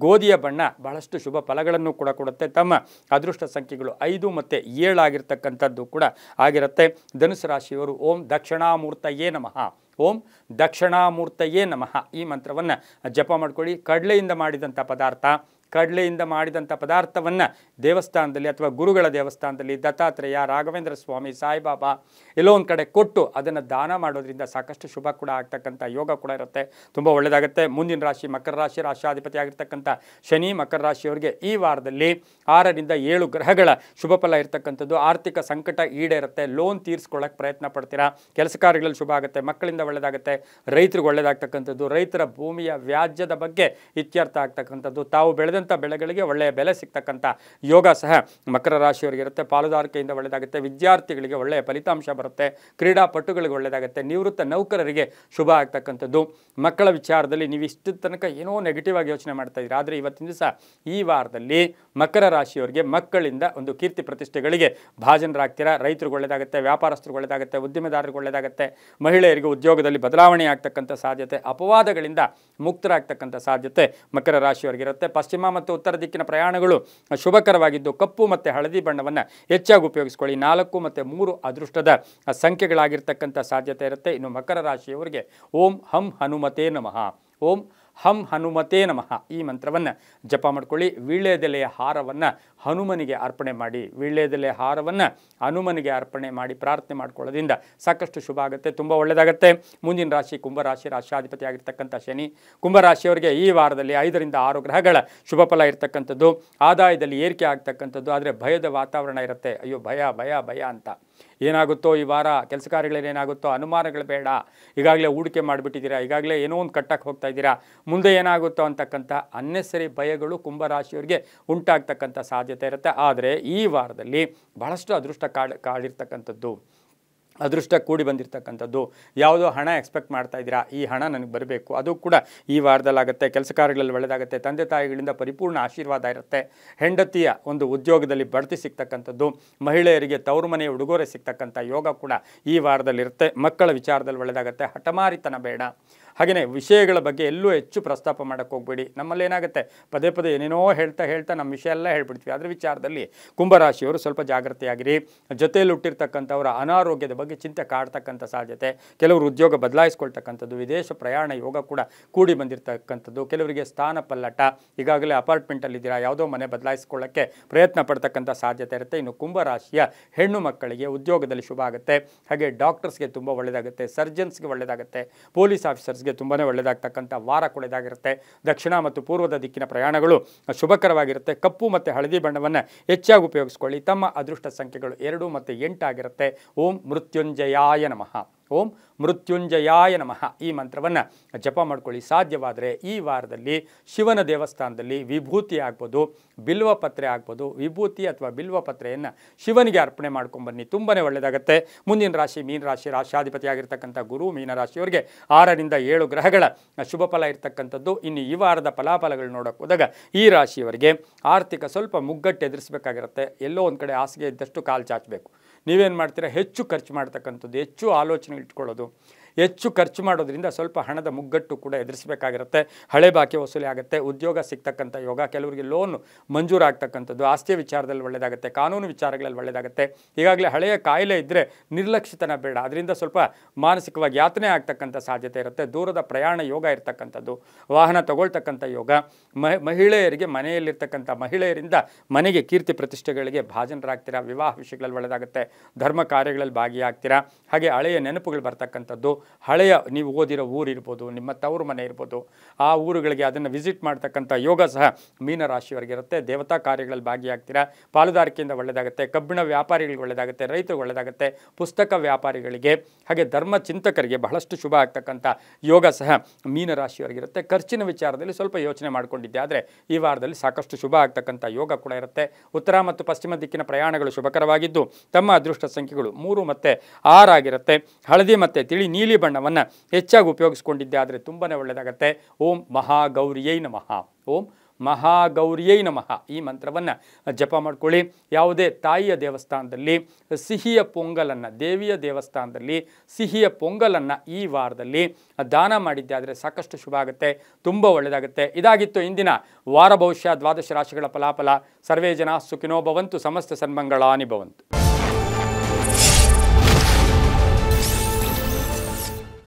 ಗೋಧಿಯ ಬಣ್ಣ ಬಹಳಷ್ಟು ಶುಭ ಫಲಗಳನ್ನು ಕೂಡ ಕೊಡುತ್ತೆ. ತಮ್ಮ ಅದೃಷ್ಟ ಸಂಖ್ಯೆಗಳು 5 ಮತ್ತು 7 ಆಗಿರ್ತಕ್ಕಂಥದ್ದು ಕೂಡ ಆಗಿರುತ್ತೆ. ಧನುಸು ರಾಶಿಯವರು ಓಂ ದಕ್ಷಿಣಾಮೂರ್ತಯೇ ನಮಃ. ಓಂ ದಕ್ಷಿಣಾಮೂರ್ತಯೇ ನಮಃ ಈ ಮಂತ್ರವನ್ನು ಜಪ ಮಾಡ್ಕೊಳ್ಳಿ. ಕಡಲೆಯಿಂದ ಮಾಡಿದಂಥ ಪದಾರ್ಥವನ್ನು ದೇವಸ್ಥಾನದಲ್ಲಿ ಅಥವಾ ಗುರುಗಳ ದೇವಸ್ಥಾನದಲ್ಲಿ ದತ್ತಾತ್ರೇಯ, ರಾಘವೇಂದ್ರ ಸ್ವಾಮಿ, ಸಾಯಿಬಾಬಾ ಎಲ್ಲೋ ಒಂದು ಕಡೆ ಕೊಟ್ಟು ಅದನ್ನು ದಾನ ಮಾಡೋದ್ರಿಂದ ಸಾಕಷ್ಟು ಶುಭ ಕೂಡ ಆಗ್ತಕ್ಕಂಥ ಯೋಗ ಕೂಡ ಇರುತ್ತೆ. ತುಂಬ ಒಳ್ಳೆಯದಾಗುತ್ತೆ. ಮುಂದಿನ ರಾಶಿ ಮಕರ ರಾಶಿ, ರಾಶ್ಯಾಧಿಪತಿ ಆಗಿರ್ತಕ್ಕಂಥ ಶನಿ ಮಕರ ರಾಶಿಯವರಿಗೆ ಈ ವಾರದಲ್ಲಿ 6ರಿಂದ 7 ಗ್ರಹಗಳ ಶುಭ ಫಲ ಇರ್ತಕ್ಕಂಥದ್ದು. ಆರ್ಥಿಕ ಸಂಕಟ ಈಡೇರುತ್ತೆ, ಲೋನ್ ತೀರಿಸ್ಕೊಳ್ಳೋಕೆ ಪ್ರಯತ್ನ ಪಡ್ತೀರಾ, ಕೆಲಸ ಕಾರ್ಯಗಳಲ್ಲಿ ಶುಭ ಆಗುತ್ತೆ, ಮಕ್ಕಳಿಂದ ಒಳ್ಳೆಯದಾಗುತ್ತೆ, ರೈತರಿಗೆ ಒಳ್ಳೆಯದಾಗ್ತಕ್ಕಂಥದ್ದು, ರೈತರ ಭೂಮಿಯ ವ್ಯಾಜ್ಯದ ಬಗ್ಗೆ ಇತ್ಯರ್ಥ ಆಗ್ತಕ್ಕಂಥದ್ದು, ತಾವು ಬೆಳೆದಂಥ ಬೆಳೆಗಳಿಗೆ ಒಳ್ಳೆಯ ಬೆಲೆ ಸಿಗ್ತಕ್ಕಂಥ ಯೋಗ ಸಹ ಮಕರ ರಾಶಿಯವರಿಗಿರುತ್ತೆ. ಪಾಲುದಾರಿಕೆಯಿಂದ ಒಳ್ಳೆಯದಾಗುತ್ತೆ, ವಿದ್ಯಾರ್ಥಿಗಳಿಗೆ ಒಳ್ಳೆಯ ಫಲಿತಾಂಶ ಬರುತ್ತೆ, ಕ್ರೀಡಾಪಟುಗಳಿಗೆ ಒಳ್ಳೆಯದಾಗುತ್ತೆ, ನಿವೃತ್ತ ನೌಕರರಿಗೆ ಶುಭ ಆಗ್ತಕ್ಕಂಥದ್ದು. ಮಕ್ಕಳ ವಿಚಾರದಲ್ಲಿ ನೀವು ಇಷ್ಟು ತನಕ ಏನೋ ನೆಗೆಟಿವ್ ಆಗಿ ಯೋಚನೆ ಮಾಡ್ತಾ ಇದ್ದೀರಾ, ಆದರೆ ಇವತ್ತಿನ ದಿವಸ ಈ ವಾರದಲ್ಲಿ ಮಕರ ರಾಶಿಯವರಿಗೆ ಮಕ್ಕಳಿಂದ ಒಂದು ಕೀರ್ತಿ ಪ್ರತಿಷ್ಠೆಗಳಿಗೆ ಭಾಜನರಾಗ್ತೀರಾ. ರೈತರಿಗೆ ಒಳ್ಳೆಯದಾಗುತ್ತೆ, ವ್ಯಾಪಾರಸ್ಥರಿಗೆ ಒಳ್ಳೆಯದಾಗುತ್ತೆ, ಉದ್ದಿಮೆದಾರರಿಗೆ ಒಳ್ಳೆಯದಾಗುತ್ತೆ, ಮಹಿಳೆಯರಿಗೆ ಉದ್ಯೋಗದಲ್ಲಿ ಬದಲಾವಣೆ ಆಗ್ತಕ್ಕಂಥ ಸಾಧ್ಯತೆ, ಅಪವಾದಗಳಿಂದ ಮುಕ್ತರಾಗ್ತಕ್ಕಂಥ ಸಾಧ್ಯತೆ ಮಕರ ರಾಶಿಯವರಿಗಿರುತ್ತೆ. ಪಶ್ಚಿಮ ಮತ್ತು ಉತ್ತರ ದಿಕ್ಕಿನ ಪ್ರಯಾಣಗಳು ಶುಭಕರವಾಗಿದ್ದು, ಕಪ್ಪು ಮತ್ತು ಹಳದಿ ಬಣ್ಣವನ್ನು ಹೆಚ್ಚಾಗಿ ಉಪಯೋಗಿಸ್ಕೊಳ್ಳಿ. 4 ಮತ್ತು 3 ಅದೃಷ್ಟದ ಸಂಖ್ಯೆಗಳಾಗಿರ್ತಕ್ಕಂಥ ಸಾಧ್ಯತೆ ಇರುತ್ತೆ. ಇನ್ನು ಮಕರ ರಾಶಿಯವರಿಗೆ ಓಂ ಹಂ ಹನುಮತೇ ನಮಃ. ಓಂ ಹಂ ಹನುಮತೇ ನಮಃ ಈ ಮಂತ್ರವನ್ನು ಜಪ ಮಾಡ್ಕೊಳ್ಳಿ. ವೀಳ್ಯದೆಲೆಯ ಹಾರವನ್ನು ಹನುಮನಿಗೆ ಅರ್ಪಣೆ ಮಾಡಿ, ವೀಳ್ಯದೆಲೆ ಹಾರವನ್ನು ಹನುಮನಿಗೆ ಅರ್ಪಣೆ ಮಾಡಿ ಪ್ರಾರ್ಥನೆ ಮಾಡ್ಕೊಳ್ಳೋದ್ರಿಂದ ಸಾಕಷ್ಟು ಶುಭ ಆಗುತ್ತೆ, ತುಂಬ ಒಳ್ಳೆಯದಾಗುತ್ತೆ. ಮುಂದಿನ ರಾಶಿ ಕುಂಭರಾಶಿ, ರಾಶಿಯಾಧಿಪತಿ ಆಗಿರ್ತಕ್ಕಂಥ ಶನಿ. ಕುಂಭರಾಶಿಯವರಿಗೆ ಈ ವಾರದಲ್ಲಿ 5 ರಿಂದ 6 ಗ್ರಹಗಳ ಶುಭ ಫಲ ಇರತಕ್ಕಂಥದ್ದು, ಆದಾಯದಲ್ಲಿ ಏರಿಕೆ ಆಗ್ತಕ್ಕಂಥದ್ದು. ಆದರೆ ಭಯದ ವಾತಾವರಣ ಇರುತ್ತೆ. ಅಯ್ಯೋ ಭಯ ಭಯ ಭಯ ಅಂತ, ಏನಾಗುತ್ತೋ ಈ ವಾರ, ಕೆಲಸ ಕಾರ್ಯಗಳಲ್ಲಿ ಏನಾಗುತ್ತೋ, ಅನುಮಾನಗಳು ಬೇಡ, ಈಗಾಗಲೇ ಹೂಡಿಕೆ ಮಾಡಿಬಿಟ್ಟಿದ್ದೀರಾ, ಈಗಾಗಲೇ ಏನೋ ಒಂದು ಕಟ್ಟಕ್ಕೆ ಹೋಗ್ತಾ ಇದ್ದೀರಾ, ಮುಂದೆ ಏನಾಗುತ್ತೋ ಅಂತಕ್ಕಂಥ ಅನ್ನೆಸರಿ ಭಯಗಳು ಕುಂಭರಾಶಿಯವರಿಗೆ ಉಂಟಾಗ್ತಕ್ಕಂಥ ಸಾಧ್ಯತೆ ಇರುತ್ತೆ. ಆದರೆ ಈ ವಾರದಲ್ಲಿ ಬಹಳಷ್ಟು ಅದೃಷ್ಟ ಕಾಡಿರ್ತಕ್ಕಂಥದ್ದು, ಅದೃಷ್ಟ ಕೂಡಿ ಬಂದಿರತಕ್ಕಂಥದ್ದು. ಯಾವುದೋ ಹಣ ಎಕ್ಸ್ಪೆಕ್ಟ್ ಮಾಡ್ತಾ ಇದ್ದೀರಾ, ಈ ಹಣ ನನಗೆ ಬರಬೇಕು, ಅದು ಕೂಡ ಈ ವಾರದಲ್ಲಾಗುತ್ತೆ. ಕೆಲಸ ಕಾರ್ಯಗಳಲ್ಲಿ ಒಳ್ಳೆಯದಾಗುತ್ತೆ. ತಂದೆ ತಾಯಿಗಳಿಂದ ಪರಿಪೂರ್ಣ ಆಶೀರ್ವಾದ ಇರುತ್ತೆ. ಹೆಂಡತಿಯ ಒಂದು ಉದ್ಯೋಗದಲ್ಲಿ ಬಡ್ತಿ ಸಿಗ್ತಕ್ಕಂಥದ್ದು, ಮಹಿಳೆಯರಿಗೆ ತವರು ಮನೆಯ ಉಡುಗೊರೆ ಸಿಗ್ತಕ್ಕಂಥ ಯೋಗ ಕೂಡ ಈ ವಾರದಲ್ಲಿರುತ್ತೆ. ಮಕ್ಕಳ ವಿಚಾರದಲ್ಲಿ ಒಳ್ಳೆಯದಾಗುತ್ತೆ. ಹಠಮಾರಿತನ ಬೇಡ. ಹಾಗೆಯೇ ವಿಷಯಗಳ ಬಗ್ಗೆ ಎಲ್ಲೂ ಹೆಚ್ಚು ಪ್ರಸ್ತಾಪ ಮಾಡೋಕ್ಕೆ ಹೋಗಬೇಡಿ. ನಮ್ಮಲ್ಲಿ ಏನಾಗುತ್ತೆ, ಪದೇ ಪದೇ ಏನೇನೋ ಹೇಳ್ತಾ ನಮ್ಮ ವಿಷಯ ಎಲ್ಲ ಹೇಳ್ಬಿಡ್ತೀವಿ. ಅದರ ವಿಚಾರದಲ್ಲಿ ಕುಂಭರಾಶಿಯವರು ಸ್ವಲ್ಪ ಜಾಗೃತಿಯಾಗಿರಿ. ಜೊತೆಯಲ್ಲಿ ಹುಟ್ಟಿರ್ತಕ್ಕಂಥವರ ಅನಾರೋಗ್ಯದ ಬಗ್ಗೆ ಚಿಂತೆ ಕಾಡ್ತಕ್ಕಂಥ ಸಾಧ್ಯತೆ, ಕೆಲವರು ಉದ್ಯೋಗ ಬದಲಾಯಿಸ್ಕೊಳ್ತಕ್ಕಂಥದ್ದು, ವಿದೇಶ ಪ್ರಯಾಣ ಯೋಗ ಕೂಡ ಕೂಡಿ ಬಂದಿರತಕ್ಕಂಥದ್ದು. ಕೆಲವರಿಗೆ ಸ್ಥಾನ ಪಲ್ಲಟ, ಈಗಾಗಲೇ ಅಪಾರ್ಟ್ಮೆಂಟಲ್ಲಿದ್ದೀರಾ, ಯಾವುದೋ ಮನೆ ಬದಲಾಯಿಸ್ಕೊಳ್ಳೋಕ್ಕೆ ಪ್ರಯತ್ನ ಪಡ್ತಕ್ಕಂಥ ಸಾಧ್ಯತೆ ಇರುತ್ತೆ. ಇನ್ನು ಕುಂಭರಾಶಿಯ ಹೆಣ್ಣು ಮಕ್ಕಳಿಗೆ ಉದ್ಯೋಗದಲ್ಲಿ ಶುಭ ಆಗುತ್ತೆ. ಹಾಗೆ ಡಾಕ್ಟರ್ಸ್ಗೆ ತುಂಬ ಒಳ್ಳೆಯದಾಗುತ್ತೆ, ಸರ್ಜನ್ಸ್ಗೆ ಒಳ್ಳೆಯದಾಗುತ್ತೆ, ಪೊಲೀಸ್ ಆಫೀಸರ್ಸ್ಗೆ ತುಂಬಾ ಒಳ್ಳೆಯದಾಗ್ತಕ್ಕಂಥ ವಾರ ಕೂಡ ಇದಾಗಿರುತ್ತೆ. ದಕ್ಷಿಣ ಮತ್ತು ಪೂರ್ವದ ದಿಕ್ಕಿನ ಪ್ರಯಾಣಗಳು ಶುಭಕರವಾಗಿರುತ್ತೆ. ಕಪ್ಪು ಮತ್ತು ಹಳದಿ ಬಣ್ಣವನ್ನು ಹೆಚ್ಚಾಗಿ ಉಪಯೋಗಿಸ್ಕೊಳ್ಳಿ. ತಮ್ಮ ಅದೃಷ್ಟ ಸಂಖ್ಯೆಗಳು 2 ಮತ್ತು 8 ಆಗಿರುತ್ತೆ. ಓಂ ಮೃತ್ಯುಂಜಯಾಯ ನಮಃ, ಓಂ ಮೃತ್ಯುಂಜಯಾಯ ನಮಃ ಈ ಮಂತ್ರವನ್ನು ಜಪ ಮಾಡ್ಕೊಳ್ಳಿ. ಸಾಧ್ಯವಾದರೆ ಈ ವಾರದಲ್ಲಿ ಶಿವನ ದೇವಸ್ಥಾನದಲ್ಲಿ ವಿಭೂತಿ ಆಗ್ಬೋದು, ಬಿಲ್ವ ಪತ್ರೆ ಆಗ್ಬೋದು, ವಿಭೂತಿ ಅಥವಾ ಬಿಲ್ವ ಪತ್ರೆಯನ್ನು ಶಿವನಿಗೆ ಅರ್ಪಣೆ ಮಾಡ್ಕೊಂಬನ್ನಿ, ತುಂಬಾ ಒಳ್ಳೆಯದಾಗುತ್ತೆ. ಮುಂದಿನ ರಾಶಿ ಮೀನರಾಶಿ, ರಾಶಿಯಾಧಿಪತಿ ಆಗಿರ್ತಕ್ಕಂಥ ಗುರು ಮೀನರಾಶಿಯವರಿಗೆ 6 ರಿಂದ 7 ಗ್ರಹಗಳ ಶುಭ ಫಲ ಇರ್ತಕ್ಕಂಥದ್ದು. ಇನ್ನು ಈ ವಾರದ ಫಲಾಫಲಗಳು ನೋಡೋಕೆ ಹೋದಾಗ ಈ ರಾಶಿಯವರಿಗೆ ಆರ್ಥಿಕ ಸ್ವಲ್ಪ ಮುಗ್ಗಟ್ಟು ಎದುರಿಸಬೇಕಾಗಿರುತ್ತೆ. ಎಲ್ಲೋ ಒಂದು ಕಡೆ ಹಾಸಿಗೆ ಇದ್ದಷ್ಟು ಕಾಲು ಚಾಚಬೇಕು. ನೀವೇನು ಮಾಡ್ತೀರಾ, ಹೆಚ್ಚು ಖರ್ಚು ಮಾಡ್ತಕ್ಕಂಥದ್ದು, ಹೆಚ್ಚು ಆಲೋಚನೆ ಇಟ್ಕೊಳ್ಳೋದು, ಹೆಚ್ಚು ಖರ್ಚು ಮಾಡೋದ್ರಿಂದ ಸ್ವಲ್ಪ ಹಣದ ಮುಗ್ಗಟ್ಟು ಕೂಡ ಎದುರಿಸಬೇಕಾಗಿರುತ್ತೆ. ಹಳೆ ಬಾಕಿ ವಸೂಲಿ ಆಗುತ್ತೆ. ಉದ್ಯೋಗ ಸಿಗ್ತಕ್ಕಂಥ ಯೋಗ, ಕೆಲವರಿಗೆ ಲೋನ್ ಮಂಜೂರಾಗ್ತಕ್ಕಂಥದ್ದು, ಆಸ್ತಿಯ ವಿಚಾರದಲ್ಲಿ ಒಳ್ಳೆಯದಾಗುತ್ತೆ, ಕಾನೂನು ವಿಚಾರಗಳಲ್ಲಿ ಒಳ್ಳೆಯದಾಗುತ್ತೆ. ಈಗಾಗಲೇ ಹಳೆಯ ಕಾಯಿಲೆ ಇದ್ದರೆ ನಿರ್ಲಕ್ಷ್ಯತನ ಬೇಡ, ಅದರಿಂದ ಸ್ವಲ್ಪ ಮಾನಸಿಕವಾಗಿ ಯಾತನೆ ಆಗ್ತಕ್ಕಂಥ ಸಾಧ್ಯತೆ ಇರುತ್ತೆ. ದೂರದ ಪ್ರಯಾಣ ಯೋಗ ಇರ್ತಕ್ಕಂಥದ್ದು, ವಾಹನ ತಗೊಳ್ತಕ್ಕಂಥ ಯೋಗ, ಮಹಿಳೆಯರಿಗೆ ಮನೆಯಲ್ಲಿರ್ತಕ್ಕಂಥ ಮಹಿಳೆಯರಿಂದ ಮನೆಗೆ ಕೀರ್ತಿ ಪ್ರತಿಷ್ಠೆಗಳಿಗೆ ಭಾಜನರಾಗ್ತೀರಾ. ವಿವಾಹ ವಿಷಯಗಳಲ್ಲಿ ಒಳ್ಳೆಯದಾಗುತ್ತೆ. ಧರ್ಮ ಕಾರ್ಯಗಳಲ್ಲಿ ಭಾಗಿಯಾಗ್ತೀರಾ. ಹಾಗೆ ಹಳೆಯ ನೆನಪುಗಳು ಬರ್ತಕ್ಕಂಥದ್ದು, ಹಳೆಯ ನೀವು ಓದಿರೋ ಊರು ಇರ್ಬೋದು, ನಿಮ್ಮ ತವರು ಮನೆ ಇರ್ಬೋದು, ಆ ಊರುಗಳಿಗೆ ಅದನ್ನು ವಿಸಿಟ್ ಮಾಡ್ತಕ್ಕಂಥ ಯೋಗ ಸಹ ಮೀನರಾಶಿಯವರಿಗಿರುತ್ತೆ. ದೇವತಾ ಕಾರ್ಯಗಳಲ್ಲಿ ಭಾಗಿಯಾಗ್ತೀರಾ. ಪಾಲುದಾರಿಕೆಯಿಂದ ಒಳ್ಳೆಯದಾಗುತ್ತೆ. ಕಬ್ಬಿಣ ವ್ಯಾಪಾರಿಗಳಿಗೆ ಒಳ್ಳೆಯದಾಗುತ್ತೆ, ರೈತರಿಗೆ ಒಳ್ಳೆಯದಾಗುತ್ತೆ, ಪುಸ್ತಕ ವ್ಯಾಪಾರಿಗಳಿಗೆ ಹಾಗೆ ಧರ್ಮ ಚಿಂತಕರಿಗೆ ಬಹಳಷ್ಟು ಶುಭ ಆಗ್ತಕ್ಕಂಥ ಯೋಗ ಸಹ ಮೀನರಾಶಿಯವರಿಗಿರುತ್ತೆ. ಖರ್ಚಿನ ವಿಚಾರದಲ್ಲಿ ಸ್ವಲ್ಪ ಯೋಚನೆ ಮಾಡಿಕೊಂಡಿದ್ದೆ, ಆದರೆ ಈ ವಾರದಲ್ಲಿ ಸಾಕಷ್ಟು ಶುಭ ಆಗ್ತಕ್ಕಂಥ ಯೋಗ ಕೂಡ ಇರುತ್ತೆ. ಉತ್ತರ ಮತ್ತು ಪಶ್ಚಿಮ ದಿಕ್ಕಿನ ಪ್ರಯಾಣಗಳು ಶುಭಕರವಾಗಿದ್ದು ತಮ್ಮ ಅದೃಷ್ಟ ಸಂಖ್ಯೆಗಳು 3 ಮತ್ತು 6 ಆಗಿರುತ್ತೆ. ಹಳದಿ ಮತ್ತು ತಿಳಿ ನೀಲಿ ಬಣ್ಣವನ್ನು ಹೆಚ್ಚಾಗಿ ಉಪಯೋಗಿಸ್ಕೊಂಡಿದ್ದೆ, ಆದರೆ ತುಂಬಾ ಒಳ್ಳೆಯದಾಗುತ್ತೆ. ಓಂ ಮಹಾಗೌರಿಯೈ ನಮಃ, ಓಂ ಮಹಾಗೌರಿಯೈ ನಮಃ ಈ ಮಂತ್ರವನ್ನು ಜಪ ಮಾಡ್ಕೊಳ್ಳಿ. ಯಾವುದೇ ತಾಯಿಯ ದೇವಸ್ಥಾನದಲ್ಲಿ ಸಿಹಿಯ ಪೊಂಗಲನ್ನು, ದೇವಿಯ ದೇವಸ್ಥಾನದಲ್ಲಿ ಸಿಹಿಯ ಪೊಂಗಲನ್ನು ಈ ವಾರದಲ್ಲಿ ದಾನ ಮಾಡಿದ್ದೆ ಆದರೆ ಸಾಕಷ್ಟು ಶುಭ ಆಗುತ್ತೆ, ತುಂಬ ಒಳ್ಳೆಯದಾಗುತ್ತೆ. ಇದಾಗಿತ್ತು ಇಂದಿನ ವಾರ ಭವಿಷ್ಯ 12 ರಾಶಿಗಳ ಫಲಾಫಲ. ಸರ್ವೇ ಜನ ಸುಖಿನೋ ಭವಂತು, ಸಮಸ್ತ ಸನ್ಮಂಗಳಾನಿ ಭವಂತು.